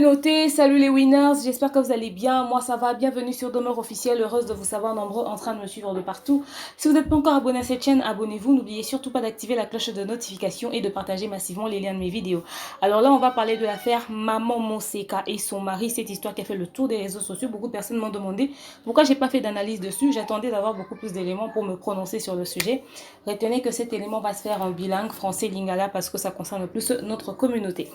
communauté, salut les winners, j'espère que vous allez bien, moi ça va, bienvenue sur Demeure Officielle, heureuse de vous savoir nombreux en train de me suivre de partout. Si vous n'êtes pas encore abonné à cette chaîne, abonnez-vous, n'oubliez surtout pas d'activer la cloche de notification et de partager massivement les liens de mes vidéos. Alors là on va parler de l'affaire Maman Monseka et son mari, cette histoire qui a fait le tour des réseaux sociaux. Beaucoup de personnes m'ont demandé pourquoi j'ai pas fait d'analyse dessus, j'attendais d'avoir beaucoup plus d'éléments pour me prononcer sur le sujet. Retenez que cet élément va se faire en bilingue français-lingala parce que ça concerne plus notre communauté.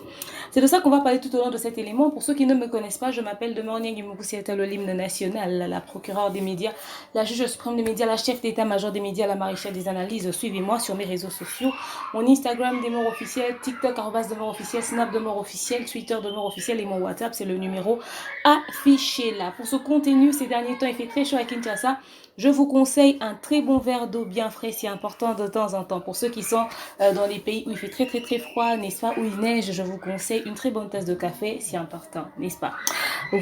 C'est de ça qu'on va parler tout au long de cet élément. Pour ceux qui ne me connaissent pas, je m'appelle Demeure Nyangimoukou-Siata, le l'hymne national, la procureure des médias, la juge suprême des médias, la chef d'état-major des médias, la maréchale des analyses. Suivez-moi sur mes réseaux sociaux. Mon Instagram Demeure Officiel, TikTok Demeure Officiel, Snap Demeure Officiel, Twitter Demeure Officiel et mon WhatsApp, c'est le numéro affiché là. Pour ce contenu, ces derniers temps, il fait très chaud à Kinshasa. Je vous conseille un très bon verre d'eau bien frais, c'est important de temps en temps. Pour ceux qui sont dans les pays où il fait très froid, n'est-ce pas, où il neige, je vous conseille une très bonne tasse de café, c'est important, n'est-ce pas?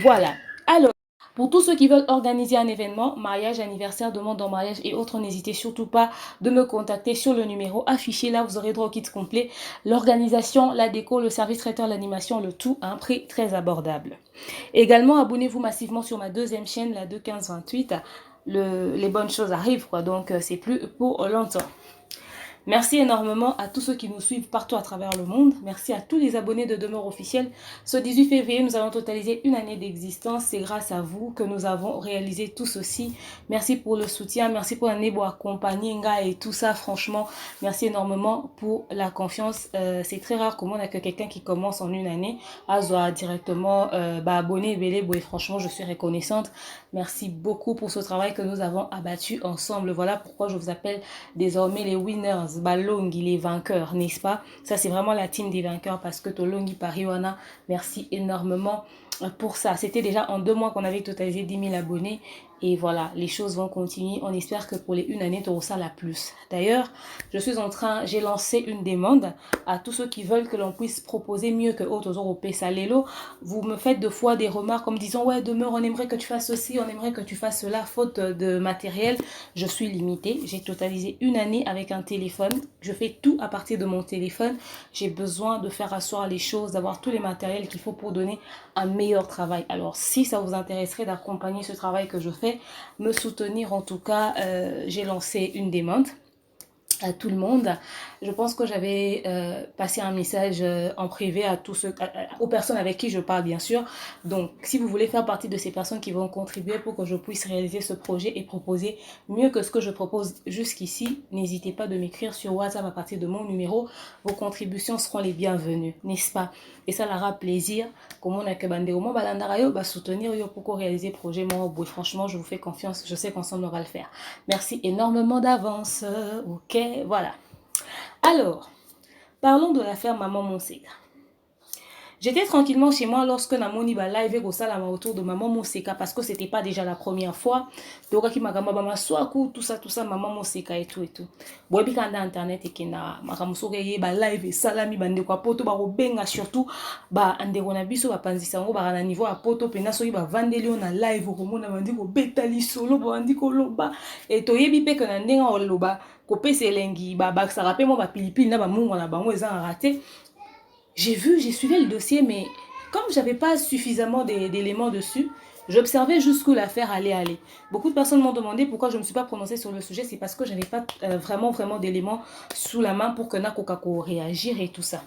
Voilà. Alors, pour tous ceux qui veulent organiser un événement, mariage, anniversaire, demande en mariage et autres, n'hésitez surtout pas de me contacter sur le numéro affiché. Là, vous aurez droit au kit complet, l'organisation, la déco, le service traiteur, l'animation, le tout à un prix très abordable. Également, abonnez-vous massivement sur ma deuxième chaîne, la 21528. Les bonnes choses arrivent, quoi. Donc, c'est plus pour longtemps. Merci énormément à tous ceux qui nous suivent partout à travers le monde. Merci à tous les abonnés de Demeure Officielle. Ce 18 février, nous allons totaliser une année d'existence. C'est grâce à vous que nous avons réalisé tout ceci. Merci pour le soutien. Merci pour un ebo accompagné et tout ça. Franchement, merci énormément pour la confiance. C'est très rare qu'on a que quelqu'un qui commence en une année à soit directement abonné, et franchement, je suis reconnaissante. Merci beaucoup pour ce travail que nous avons abattu ensemble. Voilà pourquoi je vous appelle désormais les winners. Balongi, les vainqueurs, n'est-ce pas? Ça, c'est vraiment la team des vainqueurs parce que Tolongi Pariwana, merci énormément pour ça. C'était déjà en 2 mois qu'on avait totalisé 10 000 abonnés. Et voilà, les choses vont continuer. On espère que pour les une année, tu auras ça la plus. D'ailleurs, j'ai lancé une demande à tous ceux qui veulent que l'on puisse proposer mieux que autres Européens. Salélo, vous me faites 2 fois des remarques comme disant, ouais, Demeure, on aimerait que tu fasses ceci, on aimerait que tu fasses cela, faute de matériel. Je suis limitée. J'ai totalisé une année avec un téléphone. Je fais tout à partir de mon téléphone. J'ai besoin de faire asseoir les choses, d'avoir tous les matériels qu'il faut pour donner un meilleur travail. Alors, si ça vous intéresserait d'accompagner ce travail que je fais, me soutenir en tout cas, j'ai lancé une demande à tout le monde. Je pense que j'avais passé un message en privé à tous ceux, aux personnes avec qui je parle bien sûr. Donc si vous voulez faire partie de ces personnes qui vont contribuer pour que je puisse réaliser ce projet et proposer mieux que ce que je propose jusqu'ici, n'hésitez pas de m'écrire sur WhatsApp à partir de mon numéro. Vos contributions seront les bienvenues, n'est-ce pas? Et ça leur a plaisir. Comme on a que bande au moins balandarayo, soutenir yo pour réaliser le projet. Moi, franchement, je vous fais confiance. Je sais qu'ensemble on va le faire. Merci énormément d'avance. Ok, voilà. Alors, parlons de l'affaire Maman Monseka. J'étais tranquillement chez moi lorsque Namoni ba live au salama autour de Maman Monseka parce que c'était pas déjà la première fois. Donc qui magamba ba maswaku tout ça Maman Monseka et tout et tout. Boyebi kanda internet et kena makamusoke ye ba live et salami bande kwa poto ba robenga surtout ba andeko na biso ba panzisa ngo ba na niveau a poto pena soki ba vandeli na live ko mona bandi ko betali solo ba bandi ko loba et to yebi pe que na ndenga o loba ko pese elengi ba ça rappelle moi ba pilipili na ba mungo na bango eza raté. J'ai suivi le dossier, mais comme j'avais pas suffisamment d'éléments dessus, j'observais jusqu'où l'affaire allait aller. Beaucoup de personnes m'ont demandé pourquoi je ne me suis pas prononcée sur le sujet. C'est parce que j'avais pas vraiment d'éléments sous la main pour que Nakokako réagir et tout ça.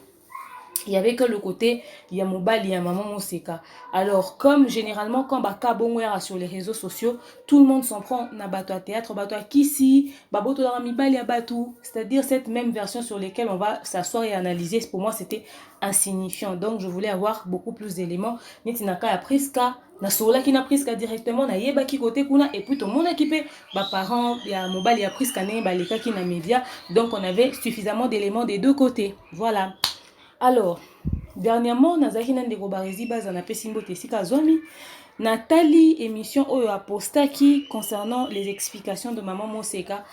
Il y avait que le côté il y a mobile il y a Maman Monseka. Alors comme généralement quand baka bongwera sur les réseaux sociaux, tout le monde s'en prend na bato à théâtre, bato à kisi, baboto la mibali ya batu, c'est-à-dire cette même version sur laquelle on va s'asseoir et analyser. Pour moi, c'était insignifiant. Donc je voulais avoir beaucoup plus d'éléments. Nitinaka ya priska na sola qui na priska directement na yeba ki côté kuna et puis tout le monde équipé ba parents ya mobile ya priska ne ba leka ki na média. Donc on avait suffisamment d'éléments des deux côtés. Voilà. Alors, dernièrement, nazaki na ndeko barezi baza na pesimbo tesika zomi. Nathalie émission oyo apostaki concernant les explications de Maman Monseka.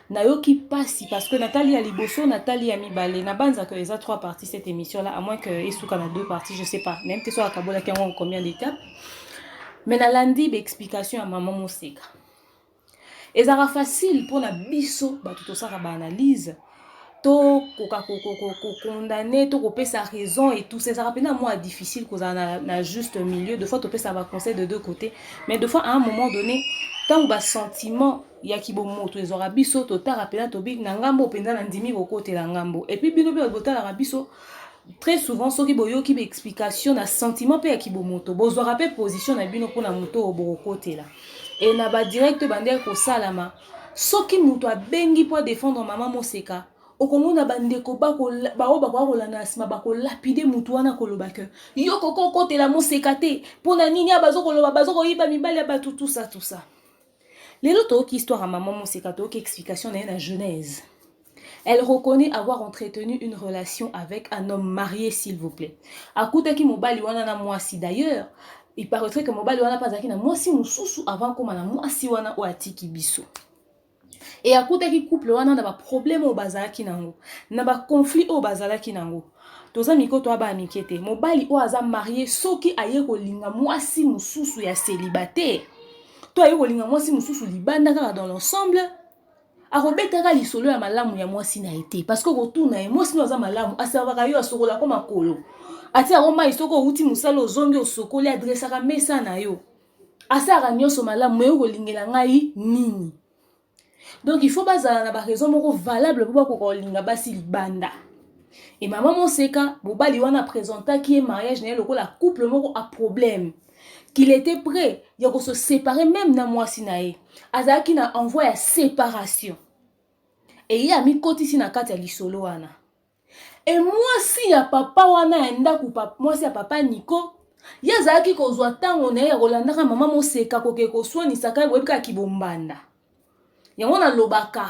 Nayoki pasi parce que Nathalie a liboso, Nathalie a mibale. Na banza que les a 3 parties cette émission là, à moins que Esuka na 2 parties, je sais pas. Même que soit akabola qui ont combien d'étapes. Mais na landi explication à Maman Monseka. Ezara facile pour na biso ba tout ça ba analyse. to condamner, to couper sa raison et tout. C'est ça rappelle moi difficile qu'on a un juste milieu. Des fois, tu peux ça va conseil de deux côtés. Mais des fois, à un moment donné, tant que sentiment, il y a qui bon mot, tu les auras biso, tu t'as rappelé, tu big nangambo, pendant l'andimi au côté l'angambo. Et puis, bino bino bota la biso. Très souvent, ceux qui boyo qui explication na sentiment pe qui bo moto. Bozo rappel position na bino pour na moto au bon côté là. Et na ba direct bander ko salama. Soki muto abengi pour défendre maman Moseka. Okomona bandeko bako kolanda sima bako lapide mutu wana koloba ke yo koko kote la Moseka te pona nini abazo koloba bazo koyiba mibali ya batu tout ça. Lelo to ki histoire à maman Moseka to ki explication na genèse. Elle reconnaît avoir entretenu une relation avec un homme marié, s'il vous plaît. Akuta ki mobali wana na mwasi d'ailleurs. Il paraîtrait que mobali wana pas na mwasi mususu avant koma na mwasi wana o atiki biso. Et akuta ki couple wana na ba problème au bazalaki nango, na ba conflit au bazalaki nango. Toza miko to aba amikete. Mobali o aza marié soki aye kolinga mwasi mususu ya célibataire. To aye kolinga mwasi mususu libanda kaka dans l'ensemble. Arobetaka lisolo ya malamu ya mwasi na été parce que retourna mwasi no za malamu asavaka yo asokola ko makolo ati aroma isoko uti musalo zongi osokoli adressaka mesa na yo asara nyoso malamu yo kolingela ngai nini. Donc il faut bazala na ba raison moko valable pour ko kolinga basi libanda. Et maman Moseka bobali wana présenta qui est mariage na lokola couple moko a problème qu'il était prêt ya ko se séparer même na mwasi na ye azaki na envoi ya séparation. Et ya mi koti si na kati ya lisolo wana. Et mwasi ya papa wana ya ndaku mwasi ya papa Nico ya zaki kozwa tango na ya kolandaka mama Moseka koke koswani saka webka kibombanda. Yango na lobaka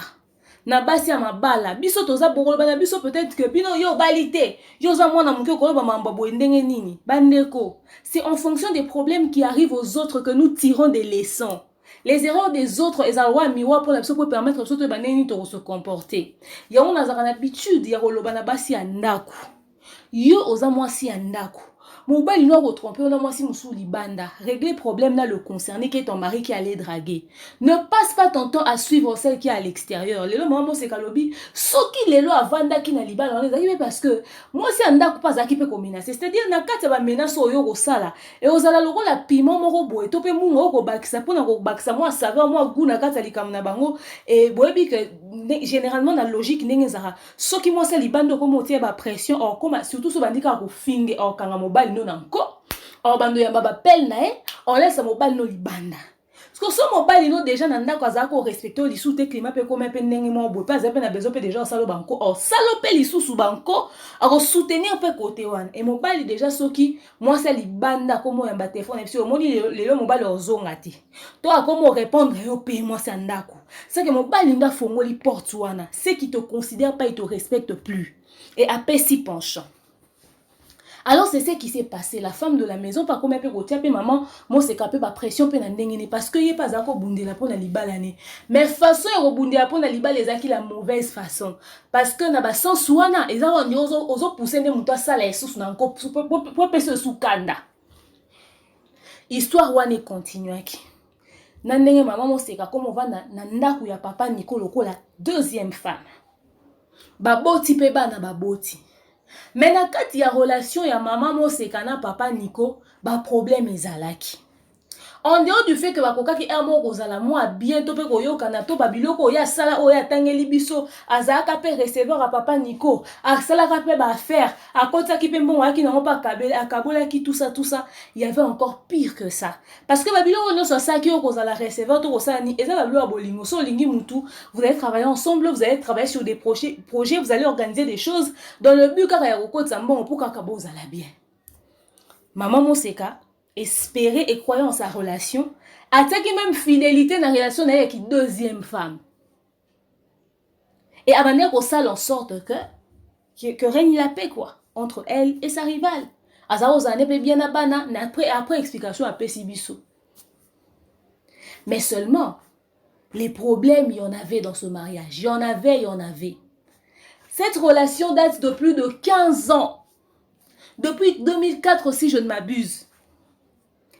na basi ya mabala biso toza bokolo bana biso peut-être que bino yo balite yo za mwana muke koloba mamba boye ndenge nini bandeko. C'est en fonction des problèmes qui arrivent aux autres que nous tirons des leçons. Les erreurs des autres et za wa miwa pour la pour permettre aux autres baneni to se comporter. Yango na zaka na habitude ya koloba na basi ya ndaku. Yo oza mwasi ya ndaku. Mobali no retromper on a moi si musu libanda. Régler problème là le concerné qui est ton mari qui allait draguer. Ne passe pas ton temps à suivre celle qui est à l'extérieur. Lelo maman c'est kalobi soki lelo avanda ki na libala on les parce que moi si anda pas za ki peut menacer. C'est-à-dire na kati ba menace oyo ko sala et ozala loko la piment moko boye to pe mungo ko bakisa pona ko bakisa moi saveur moi goût na kati likam na bango et boyebi que généralement na logique ndenge zara soki moi c'est libanda ko motie ba pression or comme surtout so bandika ko finge or kanga mobile no nanko or bando ya baba pel na e on laisse mobile no libanda parce que so mobile no déjà nanda ko azako respecter li sous te climat pe comme pe ndenge mo bo pas na besoin pe déjà salo banko or salo pe li sous banko a soutenir pe côté wan et mobile déjà soki moi c'est libanda comme ya ba téléphone et au moni le mobile ozonga ti to a comment répondre yo pe moi c'est ndako c'est que mobile nda fongoli porte wana c'est qui te considère pas il te respecte plus et après si penchant. Alors c'est ce qui s'est passé. La femme de la maison par comme un peu rotia pe maman moi c'est capé ba pression pe na ndengene parce que yé pas ako bundela pour na libalane. Mais façon ya bundela pour na libala ezaki la mauvaise façon parce que na ba sens wana ezako ndi ozo pousser ne muto sala esusu na nko pour pese sous kanda. Histoire wana continuaki. Na ndenge maman mo seka comme on va na ndaku ya papa Nicolo ko la deuxième femme. Baboti pe bana baboti. Mais na kati ya relation ya maman Moseka na papa Nico, ba problème ezalaki. En dehors du fait que bakokaki amo kozala moi bientôt pe koyoka na to babiloko ya sala oya tangeli biso azaka pe recevoir à papa Nico, a sala ka pe ba affaire, a kota ki pe mbongo aki na pa kabela akabola ki tout ça, il y avait encore pire que ça. Parce que babiloko no so sa ki kozala recevoir to kosala ni eza babilo bolingo so lingi mutu, vous allez travailler ensemble, vous allez travailler sur des projets, vous allez organiser des choses dans le but kaka ya kokota mbongo pour kaka bozala bien. Maman Moseka espérer et croire en sa relation, attaquer même fidélité dans la relation avec une deuxième femme. Et avant qu'on salle en sorte que règne la paix quoi entre elle et sa rivale. Azarozane peut bien abana après explication à Pessibiso. Mais seulement les problèmes il y en avait dans ce mariage, il y en avait. Cette relation date de plus de 15 ans. Depuis 2004 si je ne m'abuse.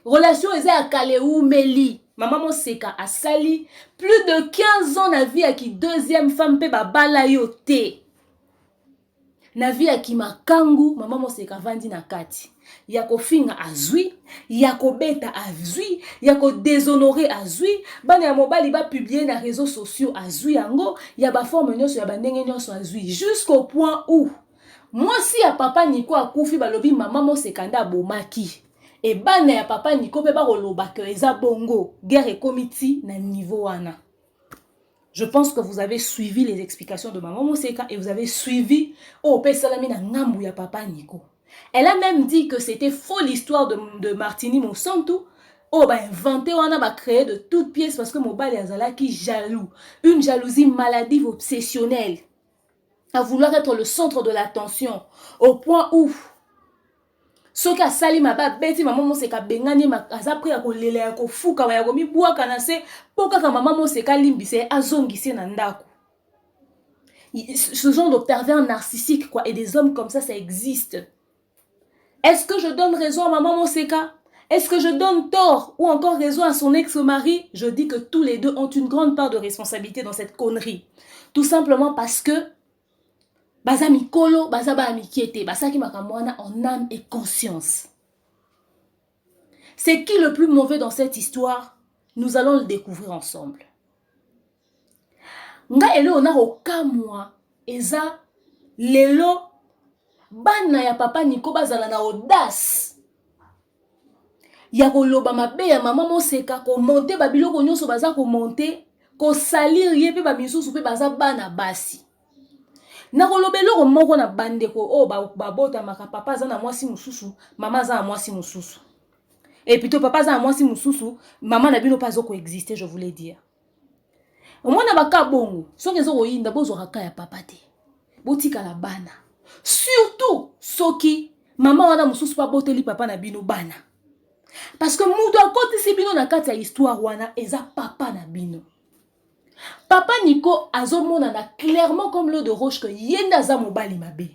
Relation eza à Kaleou Meli. Maman Moseka a sali plus de 15 ans na vie avec deuxième femme pe babala yote. Na vie ya kimakangu mama Moseka vandi na kati. Ya kofinga azwi, ya kobeta azwi, ya ko déshonorer azwi, bana ya mobali ba publier na réseaux sociaux azwi yango, ya ba forme nyonso ya bandenge nyonso azwi jusqu'au point où moi si ya papa Niko akufi balobi mama Moseka nda bomaki. Et bana ya papa Niko pe ba koloba ke eza bongo, guerre ekomiti na niveau wana. Je pense que vous avez suivi les explications de maman Moseka et vous avez suivi Salami na ngambu ya papa Niko. Elle a même dit que c'était faux l'histoire de Martini Monsanto. Inventé, on a créé de toutes pièces parce que Mobali Azala qui jaloux. Une jalousie maladive obsessionnelle. À vouloir être le centre de l'attention. Au point où ce qu'a sali ma ba beti maman Moseka bengani ma aza pris ko lele ya ko fuka ya ko mi bua kanase poka ka maman Moseka limbise azongise na ndako. Ce genre de pervers narcissique quoi et des hommes comme ça existe. Est-ce que je donne raison à maman Moseka? Est-ce que je donne tort ou encore raison à son ex-mari? Je dis que tous les deux ont une grande part de responsabilité dans cette connerie. Tout simplement parce que baza mikolo, baza ba mikiete, baza ki makamwana en âme et conscience. C'est qui le plus mauvais dans cette histoire? Nous allons le découvrir ensemble. Nga elo na okamwa eza lelo bana ya papa Niko bazala na audace. Ya koloba mabe ya maman Moseka ko monter babiloko nyonso baza ko monter ko salir ye pe ba misusu pe baza bana basi. Na kolobelo moko na bandeko o babota maka papa za na mwasi mususu mama za na mwasi mususu et plutôt papa za na mwasi mususu mama na bino pas ko exister je voulais dire omona baka bongo soki ezo koyinda bozo raka ya papa te botika la bana surtout soki mama wana mususu pa boteli papa na bino bana parce que mudo akoti si bino na kati ya histoire wana eza papa na bino. Papa Niko azomonana clairement comme l'eau de roche que yenda za mobali mabe.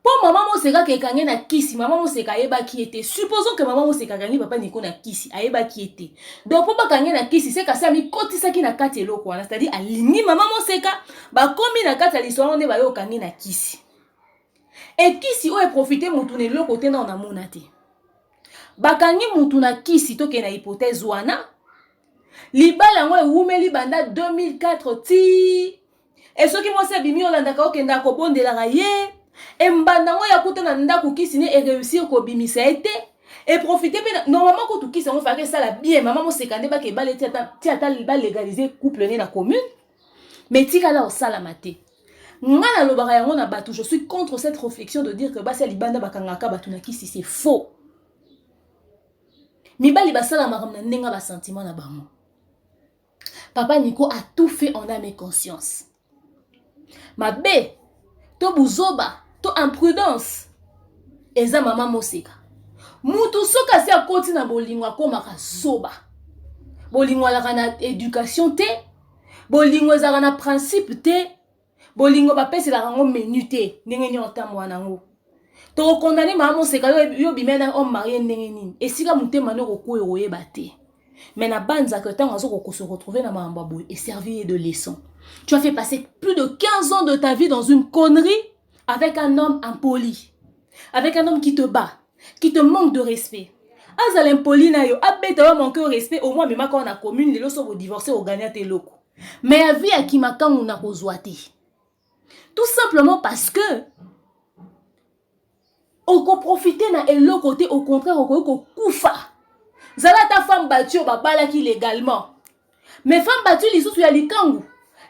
Pour maman Moseka ke kange na kisi, maman Moseka yeba qui était. Supposons que maman Moseka kange papa Niko na kisi, ayeba qui était. Donc pour pas kange na kisi, c'est ka mi kotisa ki na kati eloko wana, c'est-à-dire alingi maman Moseka ba komi na kati l'histoire onde ba yo kange na kisi. Et kisi o e profiter mutu ne lo côté na mona te. Ba kange mutu na kisi to ke na hypothèse wana. Libala ngo ewumeli banda 2004 ti et ce qui moi c'est bimi olanda ka okenda ko bondela ka ye e mbanda ngo yakuta na ndako kisine et réussir ko bimisa été et profiter normalement ko tukisa ngo fake ça la bien maman Moseka nde ba ke balé ti ata ba légaliser couple né na commune mais tika la osala maté ngana lobaka yango na batu je suis contre cette réflexion de dire que ba c'est libanda bakangaka batu na kisi c'est faux. Mibali basala makamna ndenga ba sentiment na bango. Papa Niko a tout fait en âme et conscience. Ma bé, to buzoba, to imprudence. Eza maman Moseka. Mutu soka si akoti na bolingwa komaka zoba. Bolingwa la na éducation te, bolingwa za na principe te, bolingwa ba pesi la rango menu te, ndenge nyota mwana ngo. To condamner maman Moseka yo bimena homme marié ndenge nini. Esika mutema no ko oyeba te. Mais na banza que tant se retrouver dans ma boue et servir de leçon. Tu as fait passer plus de 15 ans de ta vie dans une connerie avec un homme impoli. Avec un homme qui te bat, qui te manque de respect. Azal impoli na yo, abeta wa manquer respect au moins même quand on a commune les loso vous divorcer au gagner tes locaux. Mais à vie à qui m'a quand on a rezoité. Tout simplement parce que on peut profiter na et l'autre côté au contraire on koufa. Zala ta femme battue babala qui légalement. Mais femme battue lisusu ya likangu.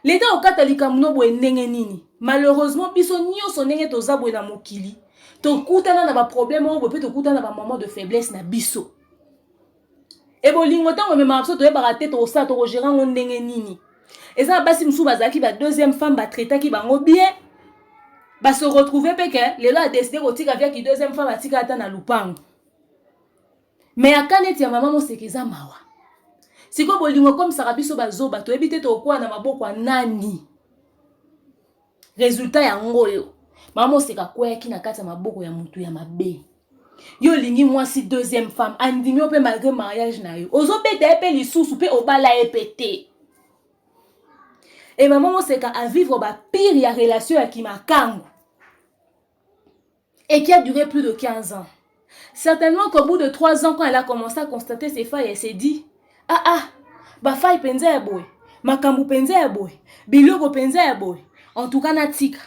L'état au kata likangu no bo ndenge nini. Malheureusement biso nyonso ndenge tozabwe na mokili. To kutana na ba problème o peut to kutana na ba moment de faiblesse na biso. E bolingo tango me mapso to yeba tete o sa to gérer ngo ndenge nini. Eza basi msu bazaki ba deuxième femme ba traiter ki bango bien. Ba se retrouver peke lelo a décidé ko tika via ki deuxième femme atika ata na lupango. Mais à kaneti ya maman Moseka eza mawa. Siko bolingo comme sarabiso bazoba to ebite to kwa na maboko nani. Résultat ya ngoyo. Maman Moseka kwa ki na kata maboko ya mutu ya mabe. Yo lingi mwasi deuxième femme andimi ope malgré mariage na yo. Ozo bete epe lisusu pe obala epete. Et maman Moseka a vivre ba pire ya relation ya kimakangu. et qui a duré plus de 15 ans. Certainement qu'au bout de 3 ans, quand elle a commencé à constater ses failles, elle s'est dit, ba faille penza ya boy, makambu penza ya boy, biloko penza ya boy. En tout cas, natika.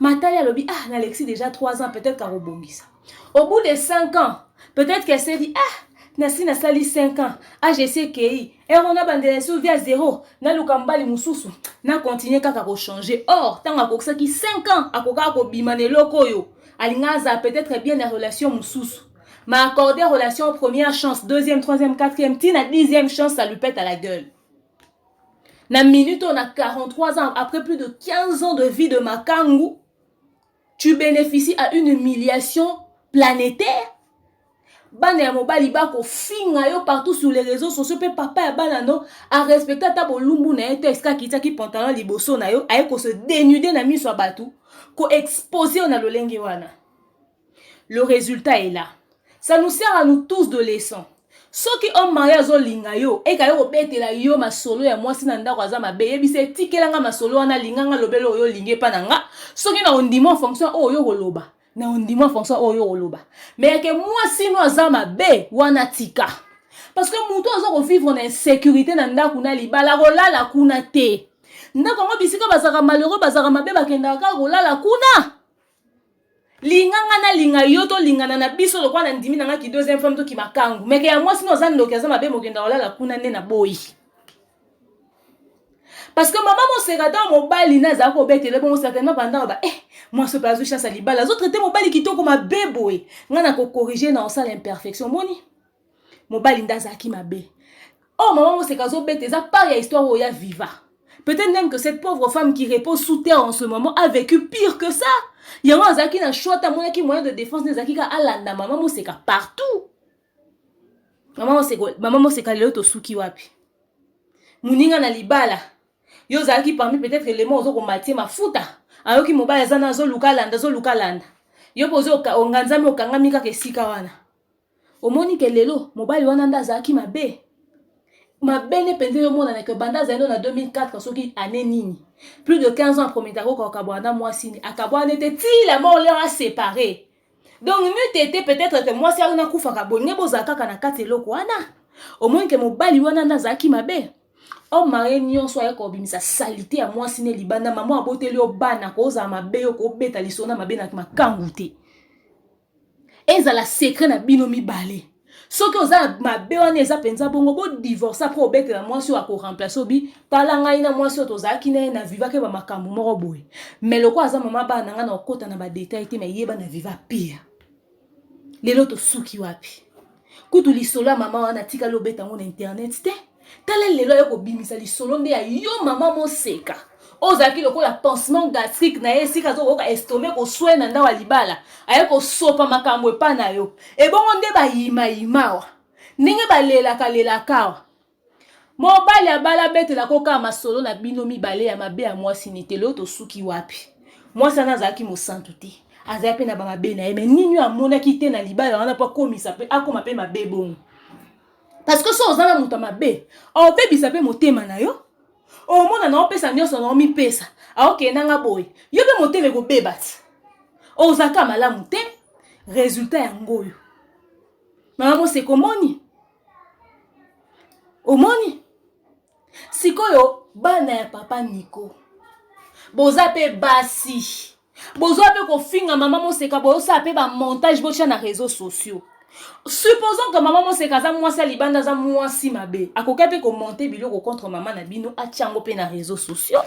Matali alobi, Alexis déjà 3 ans, peut-être qu'à rebongisa. Au bout de 5 ans, peut-être qu'elle s'est dit, Nasi na sali 5 ans, AGC KI, et on a bandé via 0, na lukambali mususu, na continuer kaka ko changer. Or, tant à qui 5 ans, à koka ko bimane lokoyo, alingaza peut-être bien la relation mususu. M'a accordé relation première chance, deuxième, troisième, quatrième, tina 10e chance, ça lui pète à la gueule. Na minute, on a 43 ans, après plus de 15 ans de vie de Makangu, tu bénéficies à une humiliation planétaire. Bana ya mobali bako finga yo partout sur les réseaux sociaux, pe papa ya bana no a respecter ta bolumbu na eto eska kita ki pantalon liboso na yo, aye ko se dénuder na miso batu, ko exposer na lolenge wana. Le résultat est là. Ça nous sert à nous tous de leçon. Ceux qui ont marié à Zolinga yo, et kayo obete la yo ma solo ya moi sinanda kwaza mabe, yebi se tikelanga ma solo wana linganga lobelo yo linge pananga. Ceux qui na ondimo en fonction o yo goloba. Na ondimo en fonction o yo goloba. Mais que moi sino aza mabe wana tika. Parce que muto azo vivre en insécurité na ndaku na libala rolala kuna te. Ndako ngo bisika bazaka malheureux bazaka mabe bakenda ka rolala kuna. Linganga na linga yoto lingana na biso lokwa na ndimi nanga ki deuxième femme to ki makangu meke ya mwasi no zan ndoki aza mabe mokenda olala kuna nde na boyi parce que maman mo sekata mobali na za ko betele bon certainement pendant moi ce pas chance à libala les autres traiter mobali kitoko mabe boy ngana ko corriger na osala imperfection moni mobali ndaza ki mabe maman mo sekazo bete za par ya histoire o ya viva. Peut-être même que cette pauvre femme qui repose sous terre en ce moment a vécu pire que ça. Il y a un zaki na choix ta moyen qui moyen de défense ne zaki ka alanda maman mo seka partout. Maman mo seka lelo to suki wapi. Muninga na libala. Yo zaki parmi peut-être les mots ozo ko matie mafuta. Ayo ki mobile zana zo lukalanda. Yo pozo ka onganza me okangami ka kesika wana. Omoni ke lelo mobile wana nda zaki mabe. Ma belle pendant le monde avec banda zeno na 2004 soki année nini plus de 15 ans premier tako ko kabwana moi sini akabwana était la mort leur a séparé donc mieux t'était peut-être que moi si ana kufa ka bonne bozaka kana katelo ko wana au moins que mobali wana nazaki mabe o mari nyonso ya ko bimisa salité à moi sini libanda maman aboteli obana ko za mabe ko beta lisona mabe na makangute ezala secret na binomi balé. Ce que vous avez ma béone eza penza bongo bo divorce après obete la moi sur ko remplacer obi talanga ina moi sur tozaki na viva ke ba makambu moko boy mais loko aza mama ba nanga na okota na ba détail te mais yeba na viva pire lelo to suki wapi kutu lisolo mama wana tika lobeta ngo na internet te tala lelo yo ko bimisa lisolo nde ya yo mama mo seka ozaki loko la pansement gastrique na esika zo ko estomac ko soin na ndawa libala aye ko sopa makambo epa na yo e bongo nde ba yima wa ninge ba lela kawa mobali abala betela ko ka masolo na bino mibale ya mabe ya mwasi ni telo to suki wapi mwasi na zaki mo santu te aza pe na ba mabe na ye mais nini amona ki te na libala wana pa komisa pe akoma pe mabe bongo parce que so ozana muta mabe o bebisa pe motema na yo o mona na opesa nyonso na omi pesa aoke nanga boy yo be moteme ko bebati o zaka malamu te résultat ya ngoyo mama se komoni omoni sikoyo bana ya papa Nico boza pe basi bozo pe ko finga mama mo seka boza pe ba montage bocha na réseaux sociaux. Supposons que maman se kaza mwasi libanda za mwasi mabe akoka pe ko monter biloko contre maman na bino atiango pe na réseaux sociaux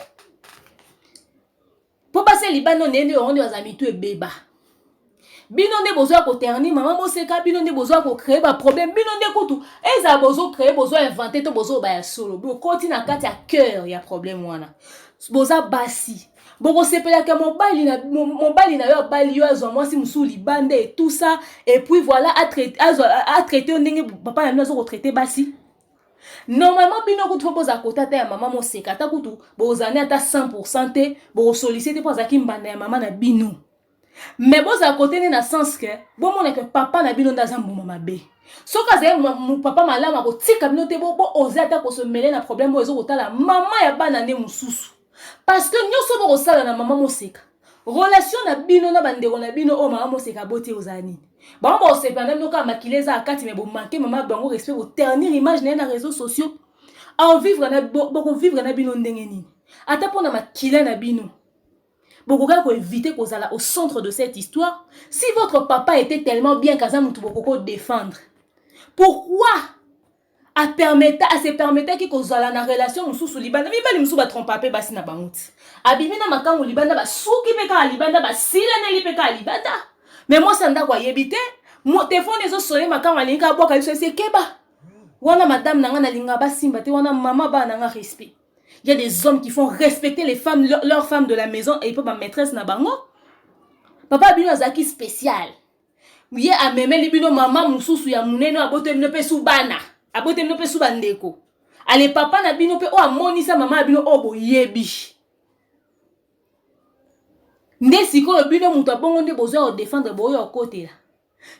po passer libanda nene on est azami tout beba bino nde bozo ko terni maman mo se ka bino nde bozo ko créer ba problème bino nde kutu eza bozo créer bozo inventer to bozo ba ya solo bo koti na kati ya cœur ya problème wana boza basi boko sepela que mobali na yo bali yo azo moi si musuli bande et tout ça et puis voilà a traité ndenge papa na nazo ko traiter basi normalement bino ko trop posa kota ta ya maman mo sekata kutu bozane ata 100% te bo solliciter pour zaki mbanda ya maman na bino mais boza côté na sens que bon mon que papa na bino ndaza mbuma mabe soka ze papa malama ko tika bino te bo ozata ko se mêler na problème bo ezo kotala maman ya bana ne mususu. Parce que nous sommes au salon na maman moseka. relation na bino na bandeko na bino o mama moseka bote ozani ba on se pendant noka makileza akati mais bon manquer maman bango respect au ternir image na réseaux sociaux en vivre na boko vivre na bino ndenge nini ata pona makile na bino boko ka ko éviter kozala au centre de cette histoire. Si votre papa était tellement bien kaza mutu boko défendre, pourquoi à se permettre ki kozala na relation mususu libanda mi bali musu ba trompa pe basi na banguti abimi na makango libanda ba suki pe ka libanda ba sila na lipe ka libanda mais moi ça nda kwa yebite mo téléphone ezo sonner makango alinga boka biso c'est keba wana madame nanga na linga ba simba te wana mama ba nanga respect. Il y a des hommes qui font respecter les femmes leurs femmes de la maison et pas ma maîtresse na bango papa bino azaki spécial ye a meme libino mama mususu ya munene abote mne pe subana abote mno pe suba ndeko ale papa na bino pe o amonisa mama na bino o boyebi nde siko bino mutu abongo nde bozo o défendre boyo côté là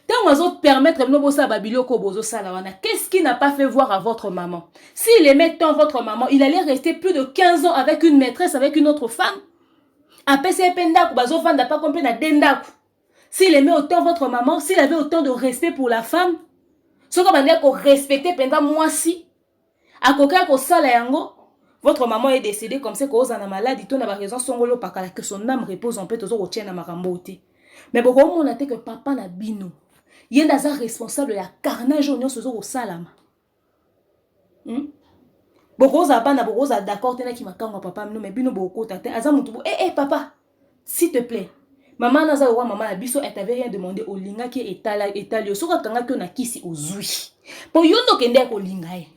tant ozo permettre bino bosa babilo ko bozo sala wana. Qu'est-ce qui n'a pas fait voir à votre maman? S'il aimait tant votre maman, il allait rester plus de 15 ans avec une maîtresse, avec une autre femme. Après c'est pendaku bazo fanda pas compris na dendaku. S'il aimait autant votre maman, s'il avait autant de respect pour la femme, ce qu'on va dire qu'on respectait pendant moi si à coca ko sala yango votre maman est décédée comme c'est cause en maladie ton a raison songolo pakala que son âme repose en paix tozo retient na marambote mais beaucoup on a que papa na bino yenda za responsable ya carnage onyo sozo ko salama beaucoup za bana beaucoup za d'accord tena ki makango papa mino mais bino beaucoup tata aza mutu papa s'il te plaît maman naza wa maman na biso elle t'avait rien demandé au linga qui etali soka kanga ki na kisi ozui po yondo kende ko linga e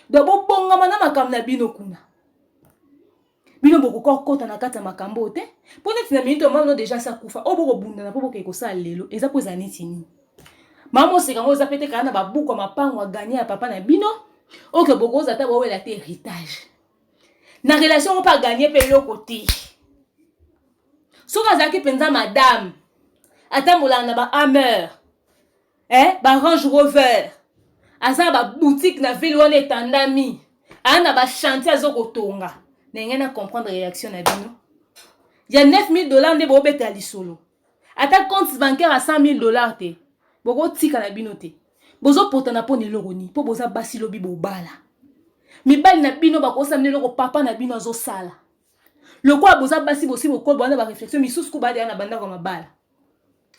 do bo bonga mana makam na bino kuna bino boko ko kota na kata makambo te po neti na minute mama déjà ça kufa o boko bunda na po boko ko sa lelo eza po za neti ni mama se kango za pete kana ba buko mapango a gagner ya papa na bino o ke boko za ta bo la te héritage na relation on pas gagner pe yo côté. Soka zaki penza madame atambola na ba Hammer ba Range Rover aza ba boutique na ville wana etandami ana ba chantier azoko tonga nenge na comprendre réaction na bino. Il y a $9,000 nde bo beta lisolo ata compte bancaire à $100,000 te boko tika na bino te bozo potana po ne loroni po boza basi lobi bo bala mibali na bino bakosa mne loko papa na bino azo sala. Le quoi boza basi bosi boko bana ba réflexion misusu ko bade na banda ko mabala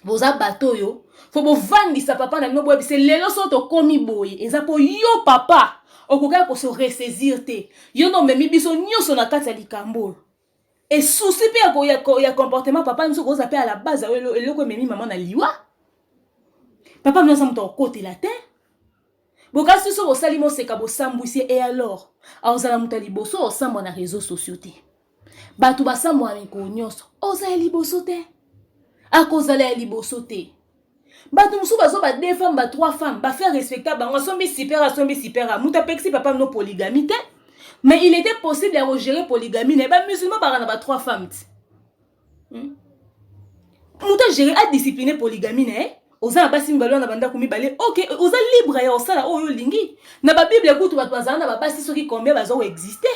boza bato yo fo bo vandi sa papa na nobo bise lelo soto komi boye eza po yo papa okoka ko se ressaisir te yo no memi biso nyoso na kati ya likambo et souci pe ya comportement papa miso ko za pe à la base eloko memi maman na liwa papa mna sa mto côté la terre boka so bo salimo seka bo sambwisi et alors azala mutali boso osamba na réseaux sociaux te batu basambo amiko nyonso oza liboso te akozala liboso te batu musu bazo ba deux femmes ba trois femmes ba faire respectable bango sombi super muta pexi papa no polygamie te mais il était possible de gérer polygamie ne ba musulman ba na ba trois femmes muta gérer a discipliner polygamie ne oza basi mbalo na banda kumi balé OK oza libre ya osala oyo lingi na ba bible kutu batu bazana na ba basi soki combien bazo exister.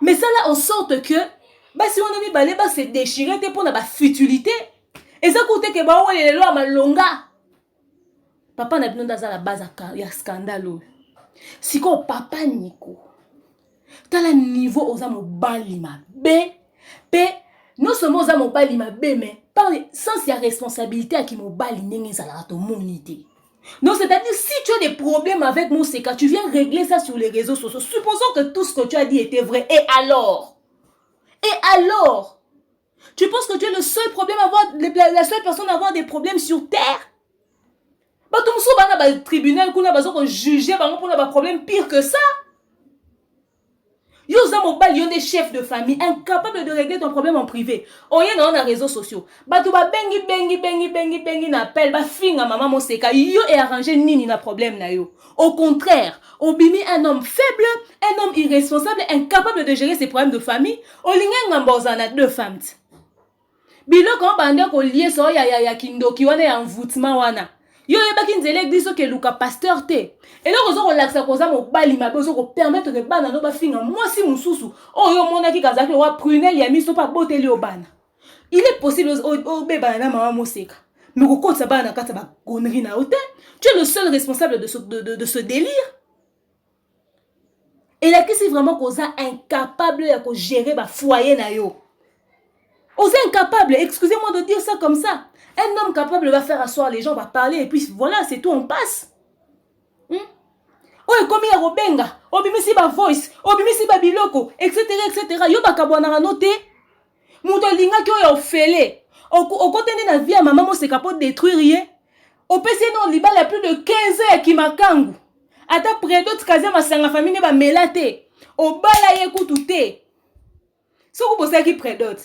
Mais ça là en sorte que bah si on a mis balé bah c'est déchiré pour la futilité et ça côté que bah on est là malonga papa n'a besoin dans la base il y a scandale si ko papa Nico t'as le niveau aux amo balima b non seulement aux amo balima b mais parle sans y a responsabilité à qui mo bali n'engue ça la to monité. Non, c'est-à-dire, si tu as des problèmes avec Moseka, tu viens régler ça sur les réseaux sociaux. Supposons que tout ce que tu as dit était vrai. Et alors? Tu penses que tu es le seul problème à avoir, la seule personne à avoir des problèmes sur terre? Bah, tout le monde va au tribunal, qu'on a besoin de juger, on a un problème pire que ça. Yosa mobile, yon des chefs de famille incapables de régler ton problème en privé. On y est dans les réseaux sociaux. Bah tu vas bengi na appel ba finga maman Moseka yo et arranger nini na problème na yo. Au contraire, obimi un homme faible, un homme irresponsable, incapable de gérer ses problèmes de famille. Olinga ngamboza na deux femmes. Bilo quand bande ko lié so ya kindoki wana ya envoûtement wana. Yo yebaki nzele biso ke luka pasteur te. Et là ozo relaxa koza mo bali mabe ozo ko permettre que bana no ba finga moi si mususu. Oh yo monaki kazaki wa prunelle ya miso pa boteli o bana. Il est possible au bébé na maman moseka. Mais quand ça va na kata ba connerie na hôtel, tu es le seul responsable de ce délire. Et là qui c'est vraiment qu'on est incapable de gérer ba foyer na yo. On est incapable, excusez-moi de dire ça comme ça. Un homme capable va faire asseoir les gens, va parler et puis voilà, c'est tout, on passe. Oh, comme il y a Robenga, obimisi ba voice, obimisi ba biloko, etc. Yo bakabwana noté. Mouto linga kyo ya ofele. Au côté de la vie à maman, c'est capable de détruire. Au PC non, il y a plus de 15 heures qui m'a kangu. Ata près d'autres cas, ma sanga famille ba melate. Au bala ye koutoute. Si vous posez qui près d'autres.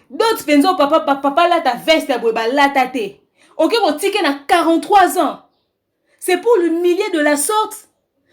D'autres penso papa là ta veste à boba là ta té. Ok, vous ticket na 43 ans. C'est pour l'humilier de la sorte.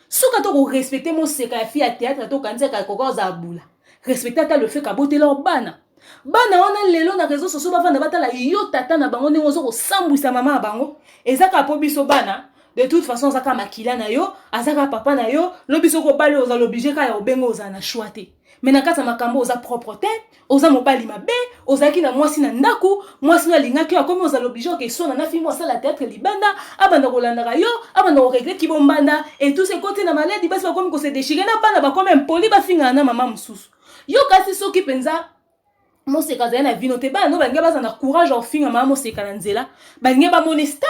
Si vous respectez mon sécafi à théâtre, to kanza ka koko za bula. Respectez le fait ka boté leur bana. Bana on a lelo na réseaux sociaux bafana batala yo tata na bango ndenge ozo sambwisa mama na bango. Ezaka po biso bana. De toute façon zaka makila na yo, azaka papa na yo, lo biso ko bali oza l'obligé ka ya obengo oza na choité. Mais na kata makambo oza propreté, oza mobali mabe, oza ki na mwasi na ndaku, mwasi na linga ki akomi oza l'obligé ke sona na fi mwasa la théâtre libanda, abanda ko landaka yo, abanda ko regret ki bombanda et tous ces côtés na maladie basi bakomi ko se déchirer na bana bakomi impoli ba finga na mama mususu. Yo kasi soki penza moseka za na vino te bana no bange baza na courage en finga mama moseka na nzela, bange ba monestar.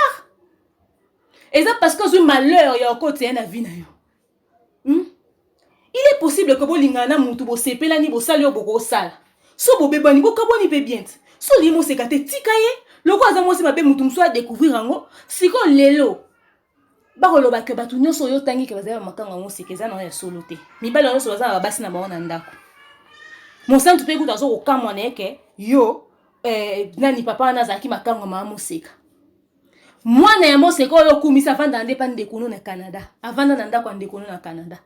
Et ça parce que ce malheur ya côté na vie na yo. Il est possible que bolingana mutu bo sepela ni bo sali oboko sala. So bo bebani bo kaboni pe bien. So li moseka te tikaye, loko aza mosi mabe mutu mso a découvrir ngo, siko lelo. Ba koloba ke batu nyoso yo tangi ke bazaba makanga moseka eza na ya solo te. Mibala nyoso baza ba basi na ba na ndako. Mon sang tu peux écouter zo okamwa neke yo nani papa na zaki makanga mama moseka. Mwana ya moseka oyo kumisa avanda ande pa ndekuno na Canada. Avanda na ndako ndekuno na Canada.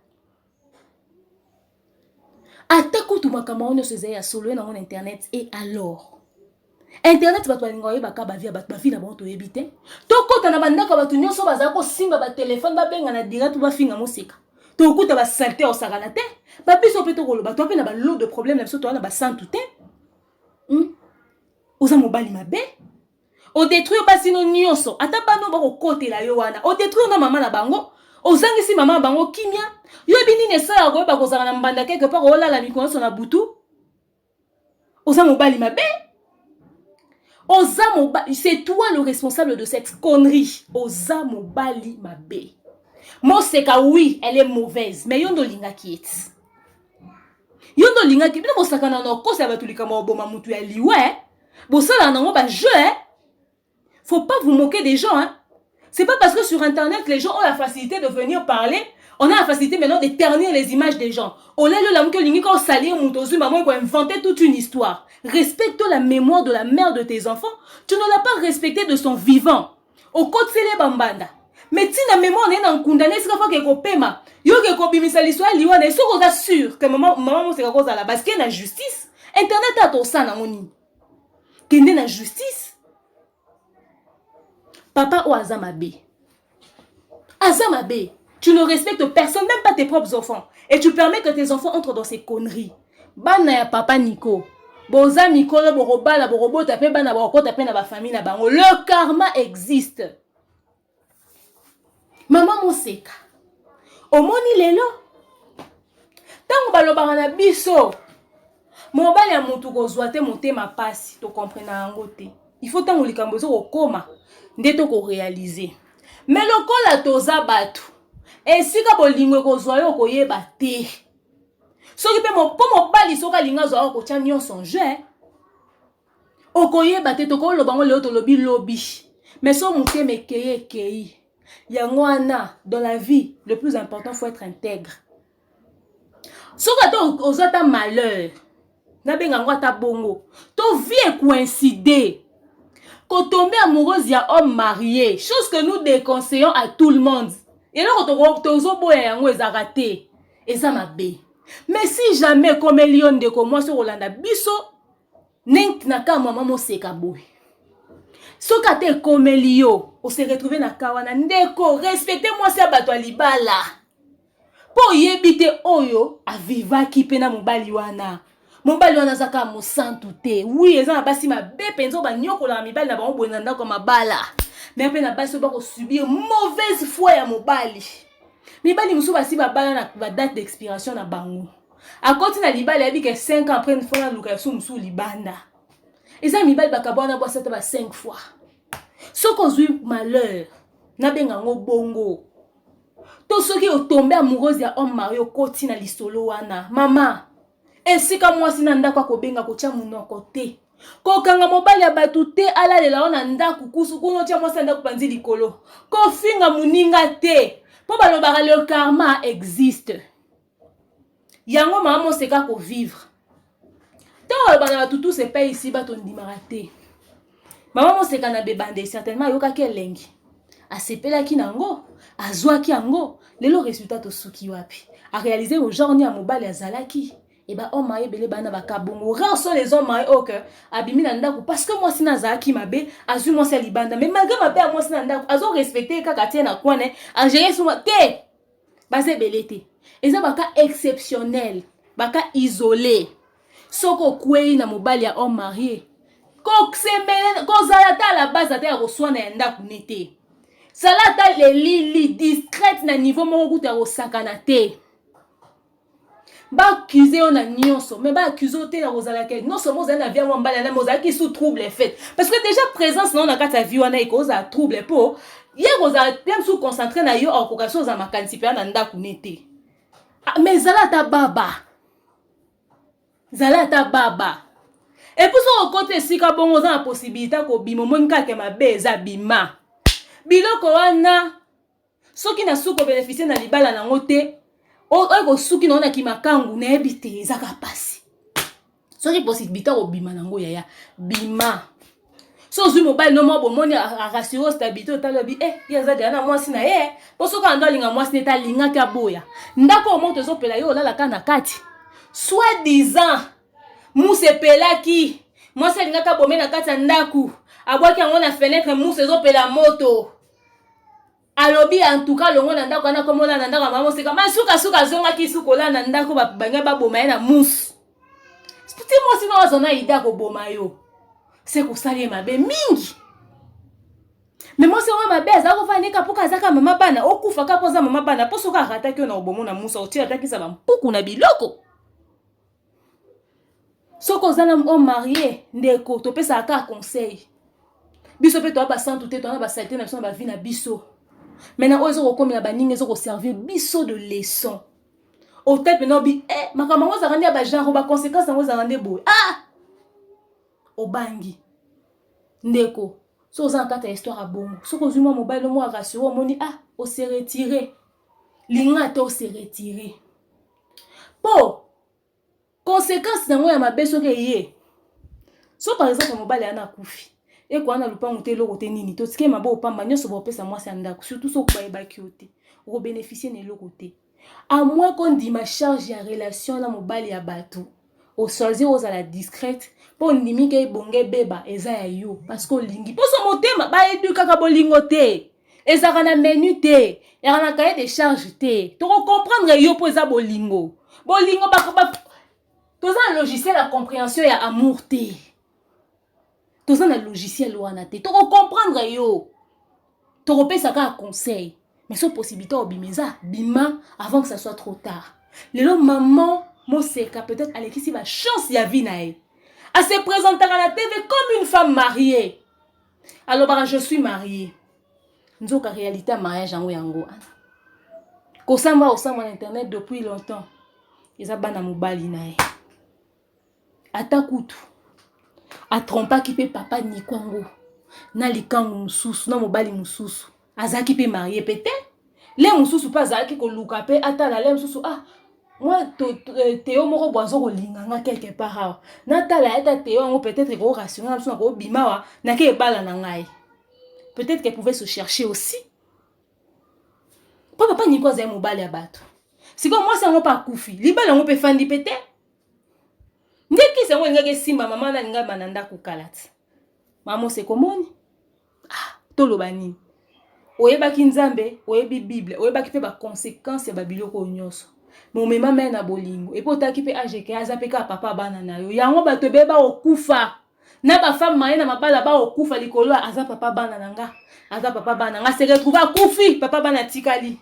Atako tu makama ono seze ya solo na mon internet et alors. Internet bato balinga oyo baka bavia bato bafina bon to yebite. Tokota na bandaka bato nyonso bazala ko simba ba téléphone ba benga na direct ba finga moseka. Tokuta ba salté o sagana te. Ba biso peto ko lo bato pe na ba lot de problème na biso to na ba santu te. Oza mobali mabe. O détruire pas sino nyonso. Ata bano ba ko kote la yo wana. O détruire na mama na bango. Ozangisi mama bango kimia. Yo bini ne sa ko ba ko zanga na mbanda quelque part o la la mikolo so na butu. Oza mobali mabe. Oza mobali, c'est toi le responsable de cette connerie. Oza mobali mabe. Moseka oui, elle est mauvaise, mais yondo linga qui est. Yondo linga qui, bino mosaka na no kosa batulika mo boma mutu ya liwe. Bosala na ngo ba jeu hein. Faut pas vous moquer des gens hein. C'est pas parce que sur internet les gens ont la facilité de venir parler, on a la facilité maintenant de ternir les images des gens. On a le lamu que lingi ko salir mutozu maman ko inventer toute une histoire. Respecte la mémoire de la mère de tes enfants. Tu ne l'as pas respecté de son vivant. Au côté les bambanda. Mais si la mémoire n'est pas condamnée, c'est qu'il faut que paiement. Yo que ko bimisa l'histoire liwa na so ko sûr que maman c'est cause à la parce qu'il y a la justice. Internet a tout ça na moni. Qu'il y a la justice. Papa ou Azamabe. Azamabe, tu ne respectes personne, même pas tes propres enfants. Et tu permets que tes enfants entrent dans ces conneries. Bana ya papa Nico. Boza Mikolo boroba la borobo tapé bana boroko tapé na ba famille na bango. Le karma existe. Maman Moseka. Omoni lelo. Tango balobaka na biso. Mobali ya mutu kozwa te motema pasi to comprendre yango te. Il faut tango likambo zo okoma ndeto ko réaliser. Mais lokola toza batu. Esika bolingwe kozwa yo koyeba te. Soki pe mo mobali soka linga zo ko tia nyonso jeu. Okoyeba te to ko lobango leo to lobi lobi. Mais so muteme keye. Yango wana dans la vie, le plus important faut être intègre. Soka to ozata malheur. Na benga ngwa bongo. To vie coïncider. Quand tomber amoureuse, il y a homme marié. Chose que nous déconseillons à tout le monde. Et là, quand on est raté. Et ça m'a bé. Mais si jamais, comme Elion de moi sur Rolanda Bisso, n'enk naka maman mo seka boy. So kate comme Elio, on s'est retrouvé na kawana ndeko. Respectez-moi ça bato libala. Po yebite oyo, a viva ki pena mobali wana. mobali wana zaka mosantu te. Oui, eza na basi mabe penzo ba nyokola na mibali na bango boye ndako mabala. Mais pe na basi ba ko subir mauvaise foi ya mobali. Mibali musu basi babala na ba date d'expiration na bango. A côté na libali abi ke 5 ans après une fois na location musu libanda. Eza mibali bakabona bo 7 ba 5 fois. Soko zui malheur na benga ngo bongo. To soki o tomber amoureuse ya homme marié koti na lisolo wana. Mama, esika mwasi na ndako akobenga kotia munoko te. Kokanga mobali ya batu te alalela wana ndako kusu kuno tia mwasi ndako panzi likolo. Ko finga muninga te. Po balobaka le karma existe. Yango mama moseka ko vivre. Tant bana batu tout se paye ici bato ndimaka te. Mama moseka na bebande certainement yoka ke lengi. Asepelaki nango, azwaki yango, lelo résultat to suki wapi. A réaliser au genre ni a mobali azalaki. Et bah on m'a ebele bana bakabongo. Rares sont les hommes mariés au cœur. Abimi na ndako parce que moi sina zaki mabe, azu moi c'est libanda. Mais malgré ma be moi sina ndako, azo respecter kaka tie na kwane, a gérer suma te. Basé belete. Et ça baka exceptionnel, baka isolé. Soko kwei na mobali ya homme marié. Ko semene, ko zalata la base ata ya koswana ya ndako nete. Salata le lili discrète na niveau moko kuta kosakana te. Ba accuser on a nyonso, mais ba accuser te na kozalaka non seulement za na via mwambala na mozaki sous trouble fait. Parce que déjà présence non na kata vie wana ikoza trouble po. Ye koza même sous concentré na yo en occasion za makanti pe na ndako nete. Mais zalata baba. Zalata baba. Et puis son côté sika bongo za na possibilité ko bimo monika ke mabe za bima. Biloko wana soki na suko bénéficier na libala na ngote o suki na ki makangu na ebite ezaka pasi. Soki possibilité ko bima nango yaya bima. So zu mobile no mo bomoni a rassurer stabilité otalobi yaza dia na mwasi na ye poso ka ndo linga mwasi neta linga ka boya. Ndako mo tozo pela yo lala kana kati. Soit disant muse pelaki mwasi linga ka bomena kati ndaku abwaki yango na fenêtre muse zo pela moto. Alobi en tout cas longo na ndako na komona na ndako mama seka masuka suka zonga ki sukola na ndako ba banga ba boma na mousse. Spiti mo sino azona ida ko boma yo. C'est ko sali mabe mingi. Mais moi c'est moi mabe za ko fani ka puka zaka mama bana okufa ka poza mama bana poso ka rata ki na obomo na mousse oti ataki sa ba mpuku na biloko. Soko zana homme marié ndeko to pesa ka conseil. Biso pe to ba santu te to na ba saleté na so ba vie na biso. Maintenant, ils ont comme la banine, ils ont servi biso de leçon. Au tête maintenant bi makambo za randi ba genre ba conséquences ngo za randi boy. Au bangi. Ndeko. So za nkata histoire a bongo. So ko zuma mobile mo rassurer moni o se retirer. Linga to se retirer. Po conséquences ngo ya mabeso ke yé. So par exemple mobile ana kufi. Et quoi, on a le pas monté l'eau nini. Tout ce qui est ma beau pas magnon se va ça moi c'est un dac. Surtout ce qui est côté. Pour bénéficier de l'autre côté. À moins qu'on dit ma charge en relation dans mon bal à bateau. Au choisir aux à la discrète. Pour nimi que bonge beba eza yo. Parce qu'on lingi. Pour se monter ma ba edu kaka bolingote. Eza kana menu te. Et kana cahier des charges te. Tu comprendre yo pour eza bolingo. Bolingo ba. Tout ça logiciel la compréhension et amour te. Tout ça dans le logiciel wana te. Tu comprendre yo. Tu repères ça comme conseil. Mais cette possibilité au bimeza bima avant que ça soit trop tard. Lelo maman mo seka peut-être Alexis si va chance ya vie na e. À se présenter à la TV comme une femme mariée. Alors bah je suis mariée. Nzoka réalité mariage yango yango. Ko samba au samba internet depuis longtemps. Eza bana mobali na e. Ata kutu. A trompa ki pe papa ni kwango na likangu mususu na mobali mususu azaki pe marié pete le mususu pa azaki ko luka pe atala le mususu moi Théo moko boazo ko linganga quelque part na tala eta Théo ngo peut-être ko rassurer na ko bimawa na ke bala na ngai peut-être qu'elle pouvait se chercher aussi papa ni ko za mobali ya bato siko moi ça ngo pa kufi libala ngo pe fandi pete. Ndeki se mwenye ngeke simba mama na linga bananda kukalati. Mamo se komoni? Toloba nini? Oyeba ki nzambe, oyebi Bible, oyeba ki pe ba conséquences ya babiloko nyonso. Mon mema mena bolingo. Et pour t'occuper AGK, azapeka papa banana yo. Yango ba te beba okufa. Na ba femme maye na mabala ba okufa likolo aza papa banana nga. Aza papa banana se retrouver akufi papa bana tikali.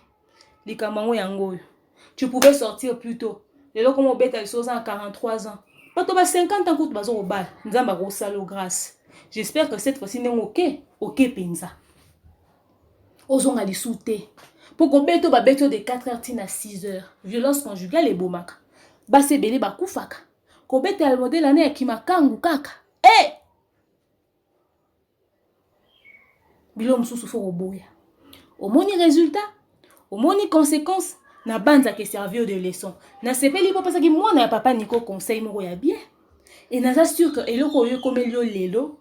Likamango yango. Tu pouvais sortir plus tôt. Les gens comme bête ils sont à 43 ans. Pas toi 50 ans que tu vas au bal. Nzamba go salo grâce. J'espère que cette fois-ci n'est OK. OK penza. Ozonga li souté. Pour qu'on beto ba beto de 4h à 6h. Violence conjugale et bomaka. Ba se belé ba kufaka. Ko bete al modèle ane ki makangu kaka. Eh! Bilo mususu fo oboya. Omoni résultat, omoni conséquence na banza ke servir de leçon. Na sepeli po parce que moi na papa Nico conseil moko ya bien. Et na sûr que eloko yo komelio lelo.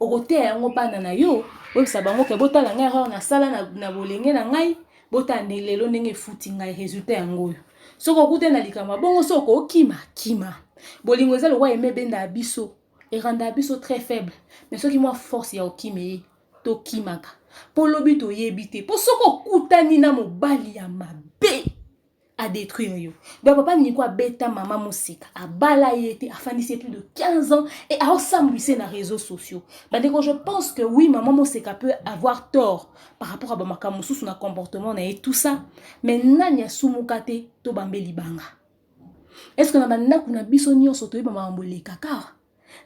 Okote yango bana na yo, oyebisa bango ke botala ngai erreur na sala na bolenge na ngai, botande lelo ndenge futi ngai résultat yango oyo. Soko okute na likama bongo soko okima kima. Bolingo eza lokwa eme benda abiso, eranda abiso très faible. Mais soki moi force ya okime to kimaka. Po lobi to yebite, po soko kutani na mobali ya mabe à détruire yo. Donc papa ni quoi bêta maman musika a balayé a fanissé plus de 15 ans et a s'embrouillé dans les réseaux sociaux. Bah je pense que oui maman musika peut avoir tort par rapport à bamaka musu son comportement et tout ça, mais nanya sumukate to bambeli banga. Est-ce que na banda kuna biso nyonso to yeba mambolé kaka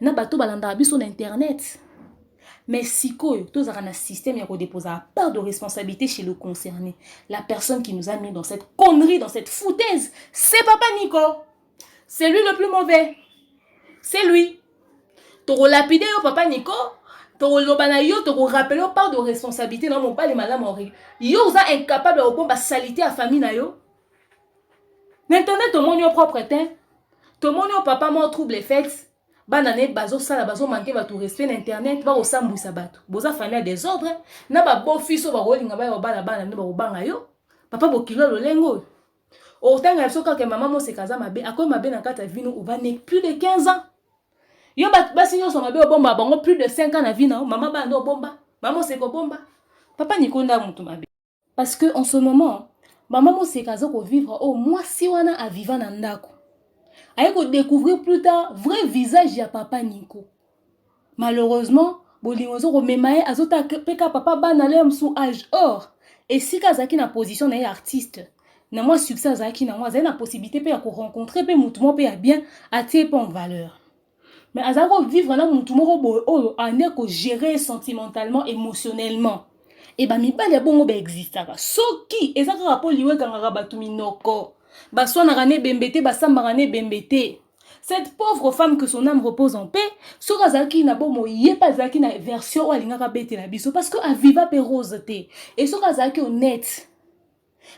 na bato balanda biso na internet. Mais si tu as un système qui dépose à part de responsabilité chez le concerné, la personne qui nous a mis dans cette connerie, dans cette foutaise, c'est papa Nico. C'est lui le plus mauvais. C'est lui. Tu as lapidé papa Nico, tu as rappelé part de responsabilité dans mon pas les malades morts. Yo êtes incapable de répondre à salité à famille na yo. Maintenant tout le monde est propre teint. Tout le monde est papa mort trouble les fêtes. Banane bazo sala bazo manquer ba tout respect internet ba osambwisa bato boza famille des ordres na ba beau fils ba rolinga ba bala bana ne ba obanga yo papa bokilo lolengo o tanga soka ke maman mo se kaza mabe akoy mabe na kata vino ou va ne plus de 15 ans yo ba sinyo so mabe obomba bango plus de 5 ans na vie na maman ba ndo bomba maman se ko bomba papa nikonda mutu mabe parce que en ce moment maman mo se kaza ko vivre au moins si wana a vivre na ndako. Aïe découvrir plus tard vrai visage ya papa Nico. Malheureusement, bolingozo rememaye azota peka papa banale msou âge or. Et si kazaki na position na artiste, na moi succès azaki na moi na possibilité pe ya ko rencontrer pe mutumo pe ya bien atie pe en valeur. Mais azako vivre na mutumo bo o ane ko gérer sentimentalement, émotionnellement. Et ba mi ba le bongo ba existaka. Soki ezaka rapport liwe kangaka batu minoko. Baswana rane bembete basamba rane bembete. Cette pauvre femme que son âme repose en paix, sorazaki na bomo yepazaki na version alingaka bete la biso parce que aviva pe rose te et sorazaki honnête.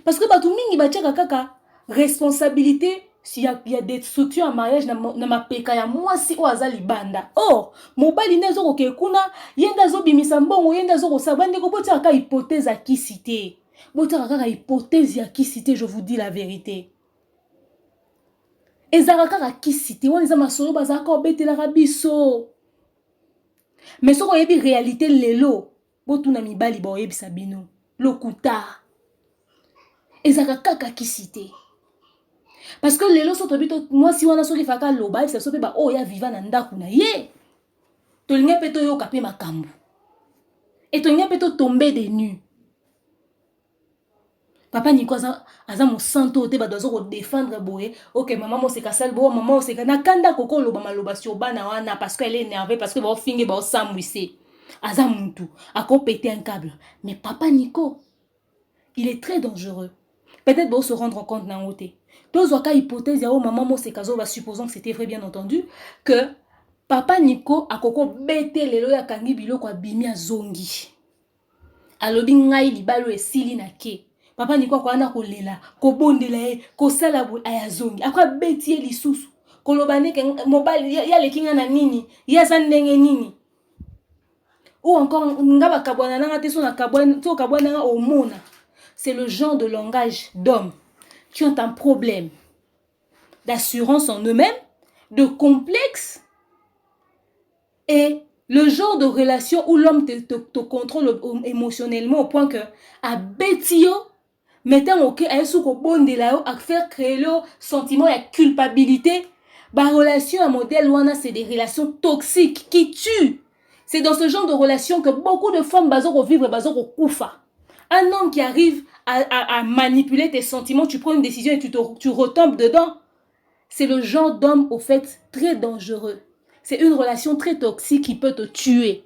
Parce que batu mingi batiaka kaka responsabilité s'il y a des structures en mariage na ma peka ya mwasi o azali banda. Or, mobali nezo ko kuna yenda zo bimisa mbongo yenda zo ko sabande ko potia ka hypothèse à qui citer. Botaraka hypothèse ya qui citer, je vous dis la vérité. Ezaraka ka qui citer, on les a masolo bazaka obete la rabiso. Mais so ko yebi réalité lelo, botuna mibali ba yebi sabino, lokuta. Ezaraka ka qui citer. Parce que lelo so tobito moi si wana so ki faka loba, ça so pe ba o ya viva na ndaku na ye. To linga peto yo kapé makambu. Et to linga peto tomber des nues. Papa Nico aza mo santo te ba dozo ko défendre boye. OK, maman mo se kasal bo, maman se kana kanda koko loba maloba sur bana wana parce qu'elle est énervée parce que ba fingi ba sambwise. Aza muntu, ako péter un câble. Mais papa Nico, il est très dangereux. Peut-être bo se rendre compte na ngote. Tozo ka hypothèse ya o maman mo se kazo ba supposons que c'était vrai bien entendu que papa Nico akoko bete lelo ya kangi biloko abimi azongi. Alobi ngai libalo esili na ke. Papa Nico kwa na kolela, ko bondela e, ko sala bo ayazongi. Akwa beti e lisusu. Ko lobane ke mobile ya lekinga na nini, ya sandenge nini. Ou encore ngaba kabwana na te so na kabwana, to kabwana na omona. C'est le genre de langage d'homme qui ont un problème d'assurance en eux-mêmes, de complexe et le genre de relation où l'homme te contrôle émotionnellement au point que à betio Mettons ok à sous ko bonde là à faire créer le sentiment de culpabilité. Ba relation à modèle wana c'est des relations toxiques qui tuent. C'est dans ce genre de relation que beaucoup de femmes bazo vivre bazo koufa. Un homme qui arrive à manipuler tes sentiments, tu prends une décision et tu retombes dedans. C'est le genre d'homme au fait très dangereux. C'est une relation très toxique qui peut te tuer.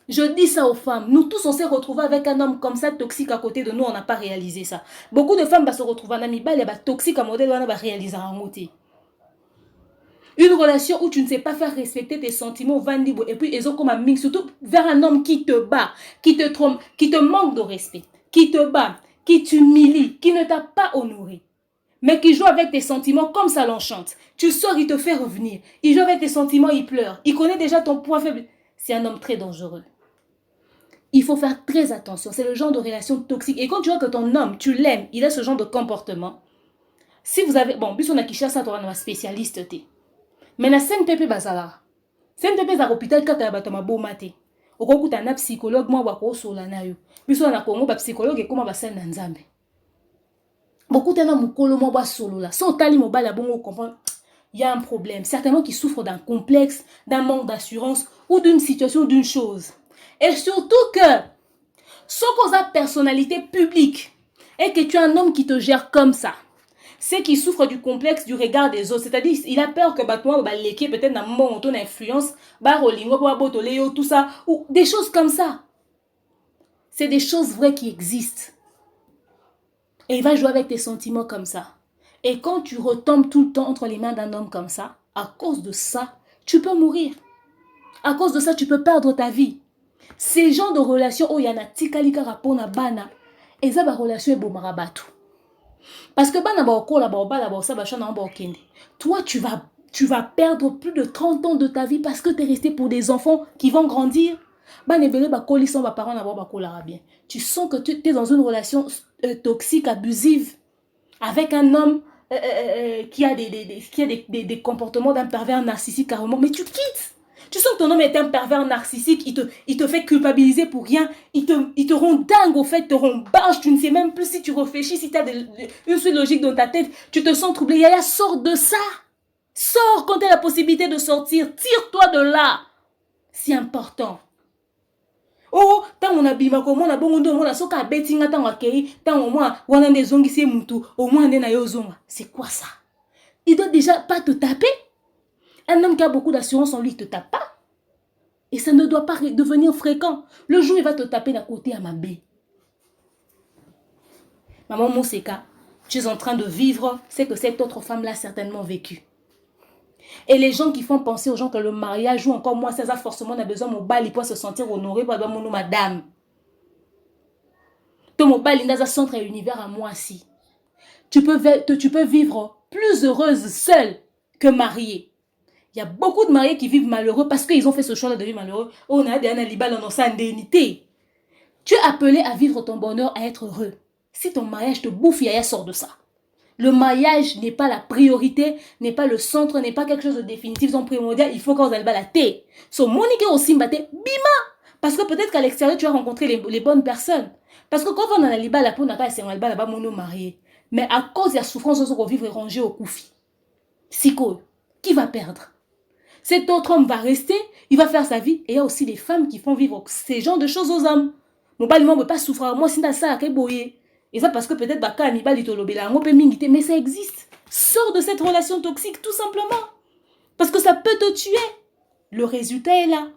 Je dis ça aux femmes. Nous tous, on s'est retrouvés avec un homme comme ça, toxique à côté de nous, on n'a pas réalisé ça. Beaucoup de femmes se retrouvent en ami, toxique à modèle, on va réaliser en côté. Une relation où tu ne sais pas faire respecter tes sentiments, et puis ils ont comme un mix, surtout vers un homme qui te bat, qui te trompe, qui te manque de respect, qui te bat, qui t'humilie, qui ne t'a pas honoré, mais qui joue avec tes sentiments comme ça l'enchante. Tu sors, il te fait revenir. Il joue avec tes sentiments, il pleure. Il connaît déjà ton point faible. C'est un homme très dangereux. Il faut faire très attention. C'est le genre de relation toxique. Et quand tu vois que ton homme, tu l'aimes, il a ce genre de comportement. Si vous avez... Bon, puis on a qui cherche ça, tu as un spécialiste. Mais la CNPP bazala. CNPP za hôpital kaka bato maboma te. Okokuta na psychologue moi bako sola na yo. Biso na Congo ba psychologue e koma ba sala na Nzambe. Bokuta na mukolo mo ba solo la. So tali mobala bongo comprendre. Il y a un problème. Certainement qui souffre d'un complexe, d'un manque d'assurance ou d'une situation, d'une chose. Et surtout que, ce qu'on a personnalité publique et que tu es un homme qui te gère comme ça, c'est qu'il souffre du complexe du regard des autres. C'est-à-dire, il a peur que toi, l'équipe peut-être dans mon ton influence, tout ça, ou des choses comme ça. C'est des choses vraies qui existent. Et il va jouer avec tes sentiments comme ça. Et quand tu retombes tout le temps entre les mains d'un homme comme ça, à cause de ça, tu peux mourir. À cause de ça, tu peux perdre ta vie. Ces genres de relations où il y en a tikalika rapona bana, et ça, la relation est bomarabatu. Parce que toi, tu vas perdre plus de 30 ans de ta vie parce que tu es resté pour des enfants qui vont grandir. Tu sens que tu es dans une relation toxique, abusive, avec un homme qui a des comportements d'un pervers narcissique carrément. Mais tu quittes. Tu sens que ton homme est un pervers narcissique, il te fait culpabiliser pour rien, il te rend dingue au fait, te rend barge, tu ne sais même plus si tu réfléchis, si tu as une seule logique dans ta tête, tu te sens troublé. Yaya, sors de ça. Sors quand tu as la possibilité de sortir, tire-toi de là. C'est important. Oh, tant on a bima comme on a bon on a soka bettinga tant akei, tant au moins on a des ongisi mutu, au moins on a yozonga. C'est quoi ça? Il doit déjà pas te taper. Un homme qui a beaucoup d'assurance en lui ne te tape pas. Et ça ne doit pas devenir fréquent. Le jour, il va te taper d'un côté à ma baie. Maman Mousseka, tu es en train de vivre, c'est que cette autre femme l'a certainement vécu. Et les gens qui font penser aux gens que le mariage ou encore moi, ça forcément on a besoin de mon bal, il peut se sentir honoré par mon madame. Ton bal, il a un centre et univers à moi aussi. Tu peux vivre plus heureuse seule que mariée. Il y a beaucoup de mariés qui vivent malheureux parce qu'ils ont fait ce choix de vivre malheureux. On a des analibales dans sa indemnité. Tu es appelé à vivre ton bonheur, à être heureux. Si ton mariage te bouffe, Yaya, sort de ça. Le mariage n'est pas la priorité, n'est pas le centre, n'est pas quelque chose de définitif, c'est primordial. Il faut qu'on aille la thé. So, Monique aussi mbaté, bima. Parce que peut-être qu'à l'extérieur, tu as rencontré les bonnes personnes. Parce que quand on a la liba, la peau n'a pas essayé là-bas, mono marié. Mais à cause de la souffrance, on va vivre rangé au koufi. Siko, qui va perdre? Cet autre homme va rester, il va faire sa vie. Et il y a aussi des femmes qui font vivre ces genres de choses aux hommes. Mon bal, ne peut pas souffrir. Moi, c'est ça qui est boyé. Et ça parce que peut-être mais ça existe. Sors de cette relation toxique, tout simplement. Parce que ça peut te tuer. Le résultat est là.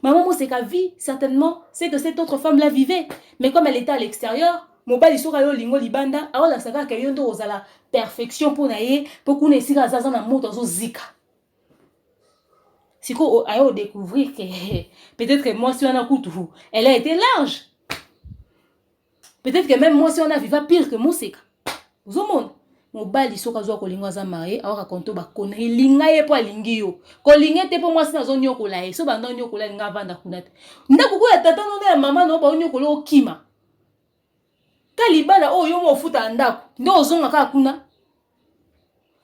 Maman, c'est qu'à vie, certainement, c'est que cette autre femme la vivait. Mais comme elle était à l'extérieur, mon bal, il sera là, lingo libanda, alors la saga qu'il y a la perfection pour naïe, pour qu'on ait si la zaza na moto zo zika. Si on a découvrir que peut-être que moi, si on a coupé tout, elle a été large. Peut-être que même moi, si on a vécu pire que moi, c'est que vous avez mon bal, il sera zo ko lingwa za marié, alors raconto ba konri linga ye po lingi yo. Ko linga te po moi si na zo nyoko la e, so ba ndonyo ko la linga vanda kunata. Ndako ko ya tata no na mama no ba nyoko lo kima. Kalibala o yo mo futa ndako. Ndo ozonga ka kuna.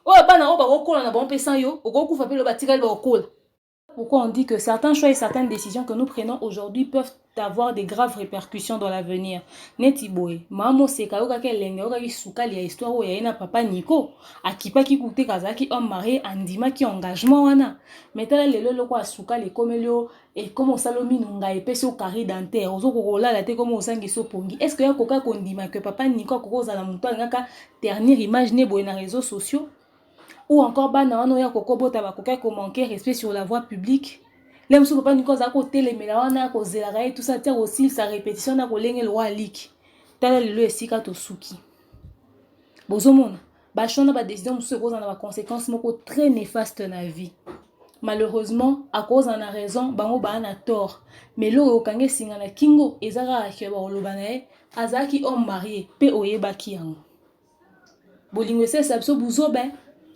O bana o ba kokola na ba mpesa yo, okokufa pe lo batika ba okola. Pourquoi on dit que certains choix et certaines décisions que nous prenons aujourd'hui peuvent avoir des graves répercussions dans l'avenir. Neti boy, mamo seka oka ke lenge oka ki sukali ya histoire o ya ina papa Nico, akipa ki kute kazaki homme marié andima ki engagement wana. Metala lelo loko asukali komelio et comme salomi nunga epesi o carré dentaire, ozo kokola la te comme osangi so pongi. Est-ce que ya koka kondima que papa Nico kokoza la muto ngaka ternir image ne boy na réseaux sociaux? Ou encore bana wana ya kokobota bakoka ko manquer respect sur la voie publique. Les musu papa Nico za ko telemela wana ko zelaka et tout ça tire aussi sa répétition na ko lenge loi lik. Tala lelo esika to suki. Bozomona ba chona ba décision musu ko za na ba conséquences moko très néfaste na vie. Malheureusement à cause en a raison bango ba na tort. Mais lo okange singa na kingo ezaka ke ba oloba na e azaki homme marié pe oyebaki yango. Bolingo se sabso buzobe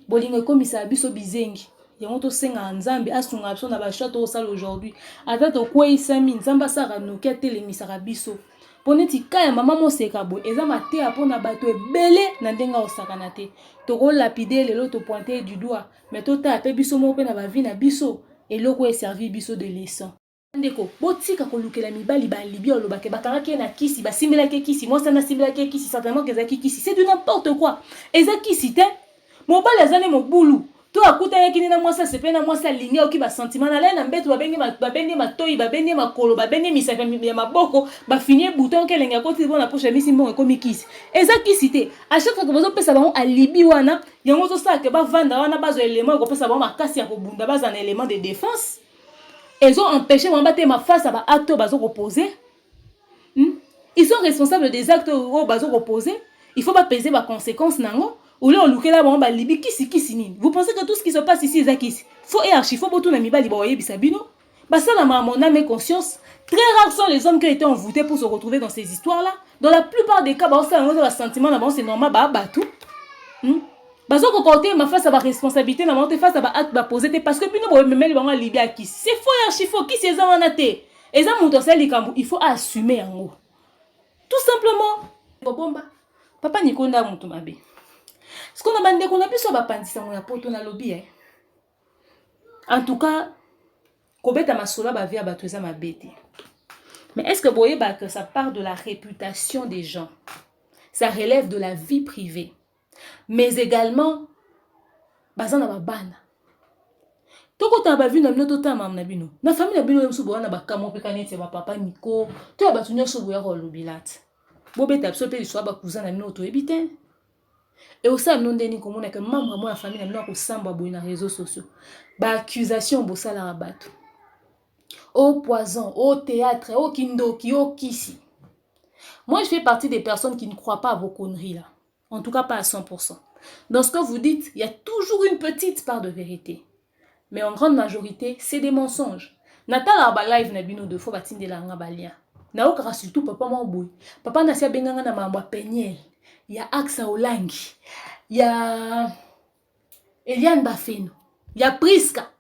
bolingo komisa biso bizengi yango to senga nzambe asunga biso na ba shot o sala aujourd'hui ata to kweisami nzamba saka nokia telemisaka biso poneti kaya mama moseka boy eza matea pona bato ebele na ndenga osakana te toko lapide lelo to pointer du doigt mais to ta pe biso mo pe na ba vie na biso eloko e servi biso de leçon ndeko botika kolukela mibali ba libi olobake bakaraki na kisi basimbelaki kisi moi sana simbelaki kisi certainement que ezaki kisi c'est du n'importe quoi eza kisi te mobali azane mobulu to akuta yakini na mwasa sepe na mwasa linge oki ba sentiment na lena mbeto babenge matoyi babenge makolo babenge misaka ya maboko ba finir bouton ke lenga koti bona poche misi mbongo ekomi kisi eza kisi te à chaque fois que bazo pesa bango alibi wana yango zo sala ke ba vanda wana bazo élément ko pesa bango makasi ya kobunda baza na élément de défense ils ont empêché moi battre ma face à ba acte bazo reposer ils sont responsables des actes au bazo reposer il faut pas peser ba conséquences nango. Ou là on lukela ba ba libi kisi nini. Vous pensez que tout ce qui se passe ici est kisi? Faut et archi faut botou na mibali ba oyebi sabino. Ba ça la mon âme et conscience. Très rares sont les hommes qui ont été envoûtés pour se retrouver dans ces histoires là. Dans la plupart des cas ba ça un sentiment là c'est normal ba batou. Bazo ko côté ma face à ba responsabilité na monter face à ba acte ba poser parce que puis nous bo memeli ba libi à kisi. C'est faux et archi faux kisi eza wana te. Eza muto sali kambu il faut assumer yango. Tout simplement. Bomba. Papa Nikonda muto mabe. Ce qu'on a bandé qu'on a pu savoir pandisa mon apôtre na lobby en tout cas kobeta masola ba via batuza ma bête mais est-ce que boye ba que ça part de la réputation des gens ça relève de la vie privée mais également bazana ba bana toko ta ba vu na mino tota mam na bino na famille na bino mso bo na ba kamo pe kanete ba papa Nico to ba tunyo so boya ko lobilat bobeta so pe so ba cousin na mino to ebite. Et aussi, nous avons commun que membre de la famille n'a pas samba boy na réseaux sociaux. Ba accusation bo sala rabato. Au poison, au théâtre, au kindoki, au kisi. Moi, je fais partie des personnes qui ne croient pas à vos conneries là. En tout cas, pas à 100%. Dans ce que vous dites, il y a toujours une petite part de vérité. Mais en grande majorité, c'est des mensonges. Natala ba live na bino de fo batinde la nga balia. Na okara surtout papa mo boy. Papa na sia benganga na mamba penyel. Il y a Axa Olangi, il y a Eliane Bafeno, il y a Priska.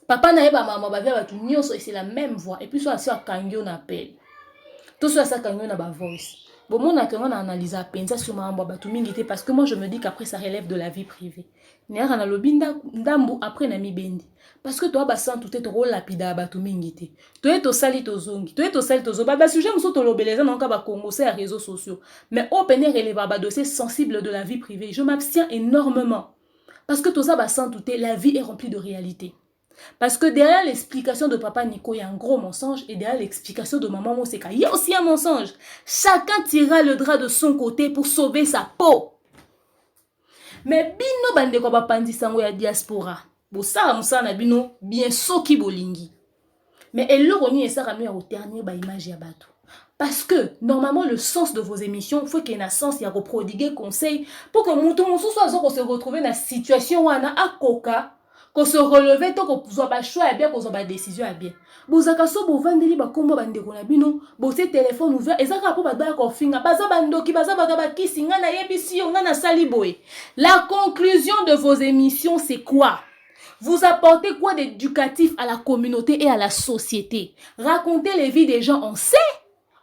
Papa na eba maman bavia batu nyonso et c'est la même voix. Et puis soit ça kangyo na appel. Tout soit ça kangyo na ba voice. Bon mon a on analyse à peine ça sur ma batu mingité parce que moi je me dis qu'après ça relève de la vie privée. Néra na lobinda ndambu après na mi bendi. Parce que toi basan tout est trop lapida batu mingité. Toi to sali to zongi, toi to sali to zo ba sujet muso to lobeleza na ba Congo c'est les réseaux sociaux. Mais au peine relève ba dossier sensible de la vie privée. Je m'abstiens énormément. Parce que tout ça basan tout est la vie est remplie de réalité. Parce que derrière l'explication de papa Nico, il y a un gros mensonge. Et derrière l'explication de maman Moseka, il y a aussi un mensonge. Chacun tirera le drap de son côté pour sauver sa peau. Mais bino bande ko ba pandi sango ya diaspora. Bo sara musana bino bien soki bolingi. Mais eloko ni esara no ya oternir ba image ya bato. Parce que normalement le sens de vos émissions faut qu'il y ait un sens ya reprodiguer conseil pour que mutu musu soit se retrouver dans situation wana akoka qu'on se relever tant qu'on soit pas choix et bien qu'on soit pas décision et bien. Bozaka so bo vandeli ba kombo bande ko na bino, bo se téléphone ouvert ezaka po ba ba ko finga, baza bandoki baza ba ba kisinga na yebisi yo na sali boy. La conclusion de vos émissions c'est quoi? Vous apportez quoi d'éducatif à la communauté et à la société? Racontez les vies des gens, on sait,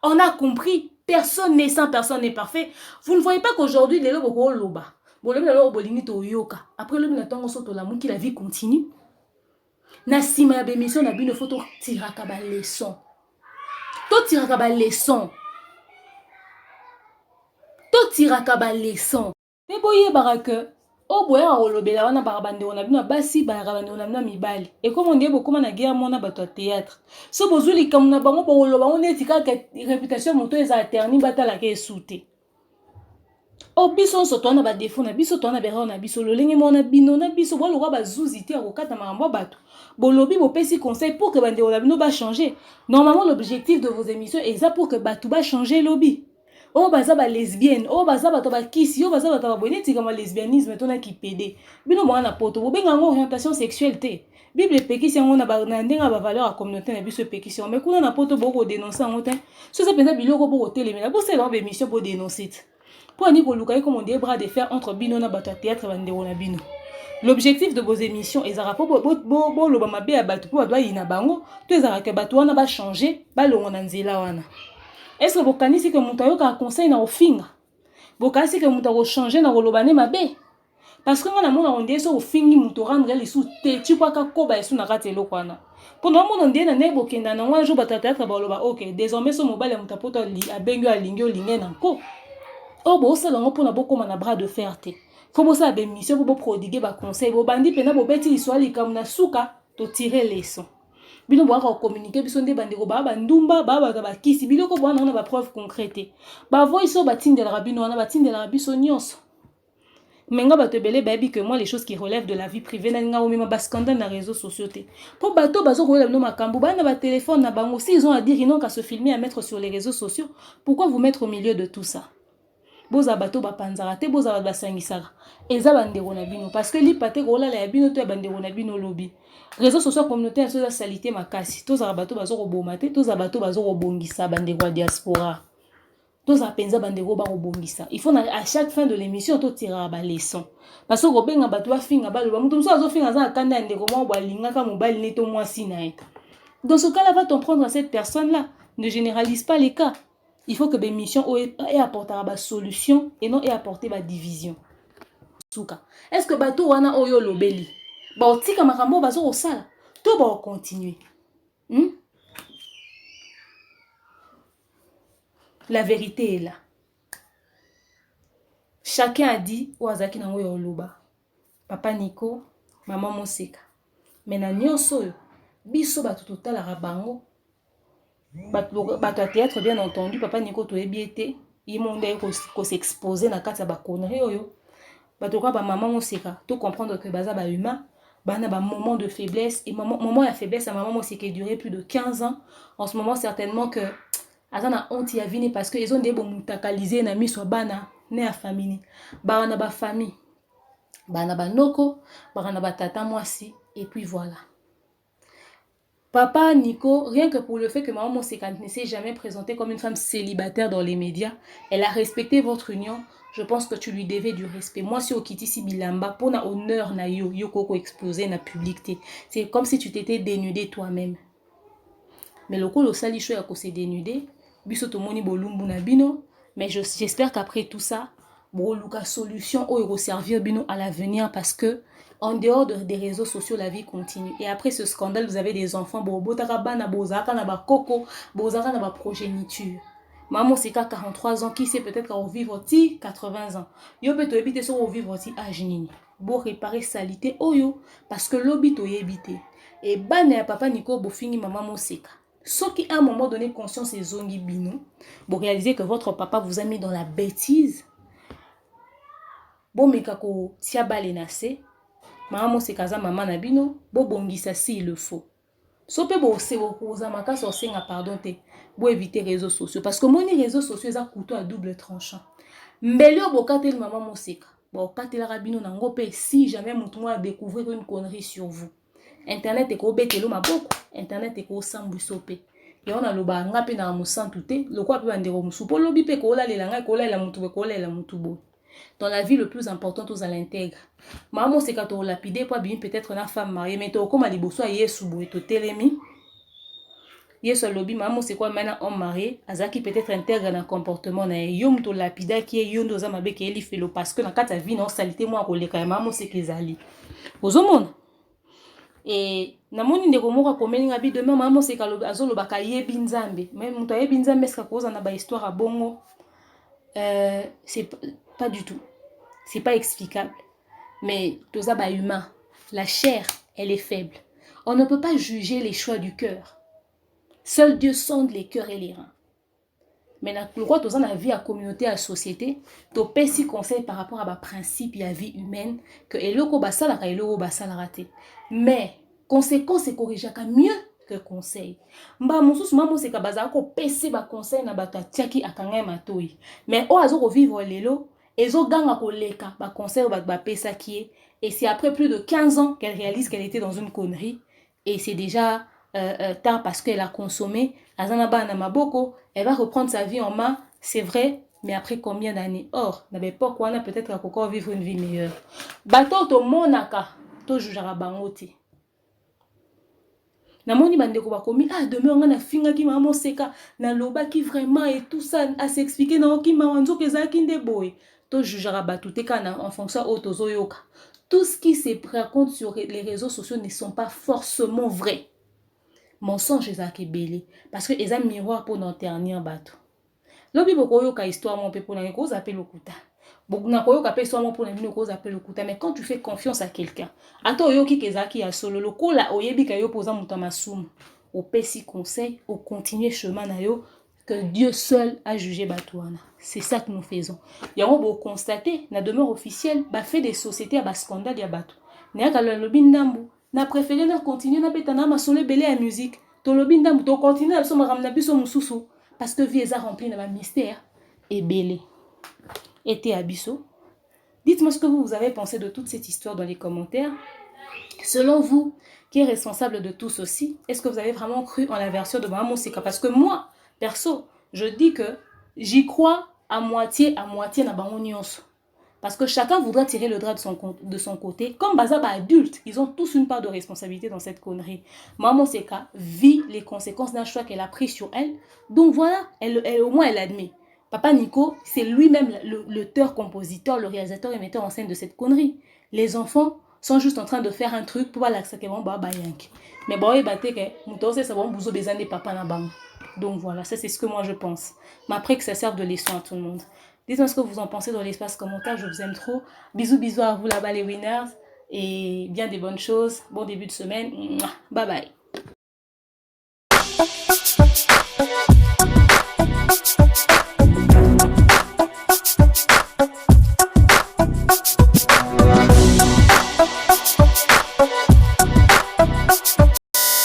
on a compris. Personne n'est saint, personne n'est parfait. Vous ne voyez pas qu'aujourd'hui les gens vont loba. Après le temps la vie continue. Na sima ya bémission na bino faut tiraka ba leçon. To tiraka ba leçon. To tiraka ba leçon. Te boye baraka. O boya olobela wana barabande ona bino basi barabande ona bino mibali. Et comme on dit beaucoup na guerre mona bato théâtre. So bozuli kamuna bango bo loba on etika ka réputation moto eza terni batala ke souté. O biso so tona ba défaut na biso tona bera na biso lolenge mona bino na biso bo lokwa bazuzi te akokata makambo bato. Bolobi bo pesi conseil pour que bande ona bino ba changer. Normalement l'objectif de vos émissions est ça pour que bato ba changer lobby. Oh baza ba lesbienne, oh baza bato ba kisi, oh baza bato ba boneti comme lesbianisme tona ki pédé. Bino mwana poto, bo benga orientation sexuelle te. Bible pekisi yango na ba ndenga ba valeur à communauté na biso pekisi. Mais kuna na poto boko dénoncer en te. So ça penza biloko boko telemena, bo c'est leur émission pour dénoncer. Pour ani ko lukai comme on dit bras de fer entre bino na bato théâtre bandero na bino. L'objectif de vos émissions est zara po lo ba mabe ya bato po doit yina bango, to zara ke bato wana ba changer, ba longo na nzela wana. Est-ce que vous connaissez que mon tayoka conseil na ofinga? Vous connaissez que mon tayo changer na rolobane mabe? Parce que moi na mona ondie so ofingi muto rendre les sous te tu kwa ka koba esu na katelo kwana. Pendant mon ondie na nebo kenda na wana jo batata ka baloba OK, désormais so mobile muta poto li abengo alingi olinge na ko. O bo sala ngo pona bokoma na bras de fer te. Faut bo sa be mission bo prodiguer ba conseil bo bandi pena bo beti liswali kam na suka to tirer leçon. Bino boaka communiquer biso nde bandeko ba ndumba ba ba kisi biloko bwana na ba preuve concrète ba voice so batindela rabino na batindela biso nyonso menga bato belé babi que moi les choses qui relèvent de la vie privée na nga omema ba scandale na réseaux sociaux te po bato bazo ko no makambo ba na ba téléphone na bango si ils ont à dire non qu'à se filmer à mettre sur les réseaux sociaux pourquoi vous mettre au milieu de tout ça boza bato ba panzara te boza ba sangisaka eza bandeko na bino parce que li paté ko la ya bino to bandeko na bino lobby réseaux sociaux communautaires so za salité makasi to za bato bazo ko bomate to za bato bazo ko bongisa bandeko ya diaspora to za penza bandeko ba ko bongisa il faut à chaque fin de l'émission to tirer ba leçon parce que ko benga bato ba finga ba loba mutu so azo finga za kanda ndeko mo ba linga ka mobile ne to mwasi na eta dans ce cas là va t'en prendre à cette personne là ne généralise pas les cas. Il faut que les missions aient apporté la solution et non aient apporté la division. Est-ce que bato wana oyo lobeli? Ba otika makambo bazo osala. To ba continuer. La vérité est là. Chacun a dit oazaki na oyo loba. Papa Nico, maman Moseka. Mais na nyonso yo biso bato totala rabango. Bato théâtre bien entendu papa Nico to ebiete il monde ko s'exposer na kati ba connerie oyo bato ka ba maman Moseka to comprendre que baza ba humain bana ba moment de faiblesse et moment ya faiblesse à maman Moseka qui duré plus de 15 ans en ce moment certainement que azana honte ya vini parce que ils ont des bon mutakaliser na miso bana ne ya famille bana ba famille bana ba noko bana ba tata mwasi et puis voilà. Papa Nico, rien que pour le fait que maman Moseka ne s'est jamais présentée comme une femme célibataire dans les médias, elle a respecté votre union. Je pense que tu lui devais du respect. Moi, si Okiti si Bilamba, pour na honneur na yo, yo koko explosé na publicité. C'est comme si tu t'étais dénudé toi-même. Mais le coup, le salicho ya ko se dénudé, biso to moni bolumbu na bino, mais j'espère qu'après tout ça, bon luka solution o servir bino à l'avenir parce que en dehors des réseaux sociaux, la vie continue. Et après ce scandale, vous avez des enfants. Bozaka na ba koko, bozaka na ba progéniture. Maman Seka 43 ans, qui sait peut-être qu'on vivre 80 ans. Yo peut éviter so vivre âge nini. Bo réparer salité oyo parce que l'obito yebité. Et bane ya papa Nico bo fini maman Moseka. Sauf qu'à un moment donné conscience et zongi bino, vous réalisez que votre papa vous a mis dans la bêtise. Bon mekako tia balenase. Maman Moseka za maman na bino, bo bongisa si il le faut. Sope bo se bo koza maka so senga pardon te. Bo éviter réseaux sociaux parce que moni réseaux sociaux za couteau à double tranchant. Mbele bo katel maman Moseka. Bo katel rabino na ngope si jamais mutu a découvrir une connerie sur vous. Internet est ko betelo maboko, internet est ko sambu sope. Et on a lo ba ngape na musantu te, lo kwa pe bandero musupo lobi pe ko la lelanga ko la mutu ko la mutu bo. Dans la vie, le plus important, tous à l'intègre. Maman, c'est quand on lapide, peut-être une femme mariée, mais comme à l'ibosua, yesu boue, to telemi. Yesu lobby, maman, c'est quoi maintenant homme marié, azaki peut-être intègre dans comportement, na yom to lapida qui est yom doza mabe qui est fait parce que dans ta vie, non, salité, moi, on les maman, c'est qu'ils allient. Aux hommes, Et namoni ndeko moko akomeli ngabi demain maman c'est azolo baka yebi nzambe. Même muto yebi nzambe ska koza na ba histoire à bongo. C'est pas du tout. C'est pas explicable. Mais toza ba humain. La chair, elle est faible. On ne peut pas juger les choix du cœur. Seul Dieu sonde les cœurs et les reins. Mais le roi toza na vie à communauté à société, to pesi conseil par rapport à ba principe ya vie humaine que eloko basala ka eloko basala raté. Mais conséquence c'est corrigeaka mieux que conseil. Mba mususu mamo c'est ka bazaka ko pesi ba conseil na bato atiaki akanga matoi. Mais o azo ko vivre lelo ezo ganga ko leka ba conseil ba pesa qui et c'est après plus de 15 ans qu'elle réalise qu'elle était dans une connerie et c'est déjà tard parce qu'elle a consommé. Azanaba na maboko, elle va reprendre sa vie en main, c'est vrai, mais après combien d'années? Or, na l'époque on a peut-être encore vivre une vie meilleure. Bato to monaka, to jujara bangote. Namoni bandeko bakomi ah demain on a finga ki maman seka na loba ki vraiment et tout ça à s'expliquer na ki maman nzo kezaki ndeboy. To jujara batute kana en fonction otozo yoka. Tout ce qui se raconte sur les réseaux sociaux ne sont pas forcément vrais. Mensonge ezaki belé parce que eza miroir pour n'enternir bato. Lobi boko yoka histoire mon pe pour na ko zapper lokuta. Bokuna ko yoka pe histoire mon pour na ko zapper lokuta mais quand tu fais confiance à quelqu'un, ato yoki kezaki ya solo lokola oyebi ka yo poza muta masumu. Au pesi conseil, au continuer chemin na yo que Dieu seul a jugé batouana. C'est ça que nous faisons. Yango bo constater na demeure officielle ba fait des sociétés à ba scandale ya bato. Nya ka lobi ndambu na préféré na continuer na betana masole belé à musique to lobi ndambu to continuer na so maramna biso mususu parce que vie eza remplie na ba mystère et belé était abisso. Dites-moi ce que vous avez pensé de toute cette histoire dans les commentaires. Selon vous, qui est responsable de tout ceci, est-ce que vous avez vraiment cru en la version de Maman Seka? Parce que moi, perso, je dis que j'y crois à moitié na bango nyonso. Parce que chacun voudra tirer le drap de son côté. Comme Bazaba adulte, ils ont tous une part de responsabilité dans cette connerie. Maman Seka vit les conséquences d'un choix qu'elle a pris sur elle. Donc voilà, elle, au moins elle admet. Papa Nico, c'est lui-même l'auteur, compositeur, le réalisateur et metteur en scène de cette connerie. Les enfants sont juste en train de faire un truc pour l'accepter. Mais bon, ils battent que ça va bouger des années papa na bang. Donc voilà, ça c'est ce que moi je pense. Mais après que ça serve de leçon à tout le monde. Dites-moi ce que vous en pensez dans l'espace commentaire, je vous aime trop. Bisous, bisous à vous là-bas les winners. Et bien des bonnes choses. Bon début de semaine. Bye bye.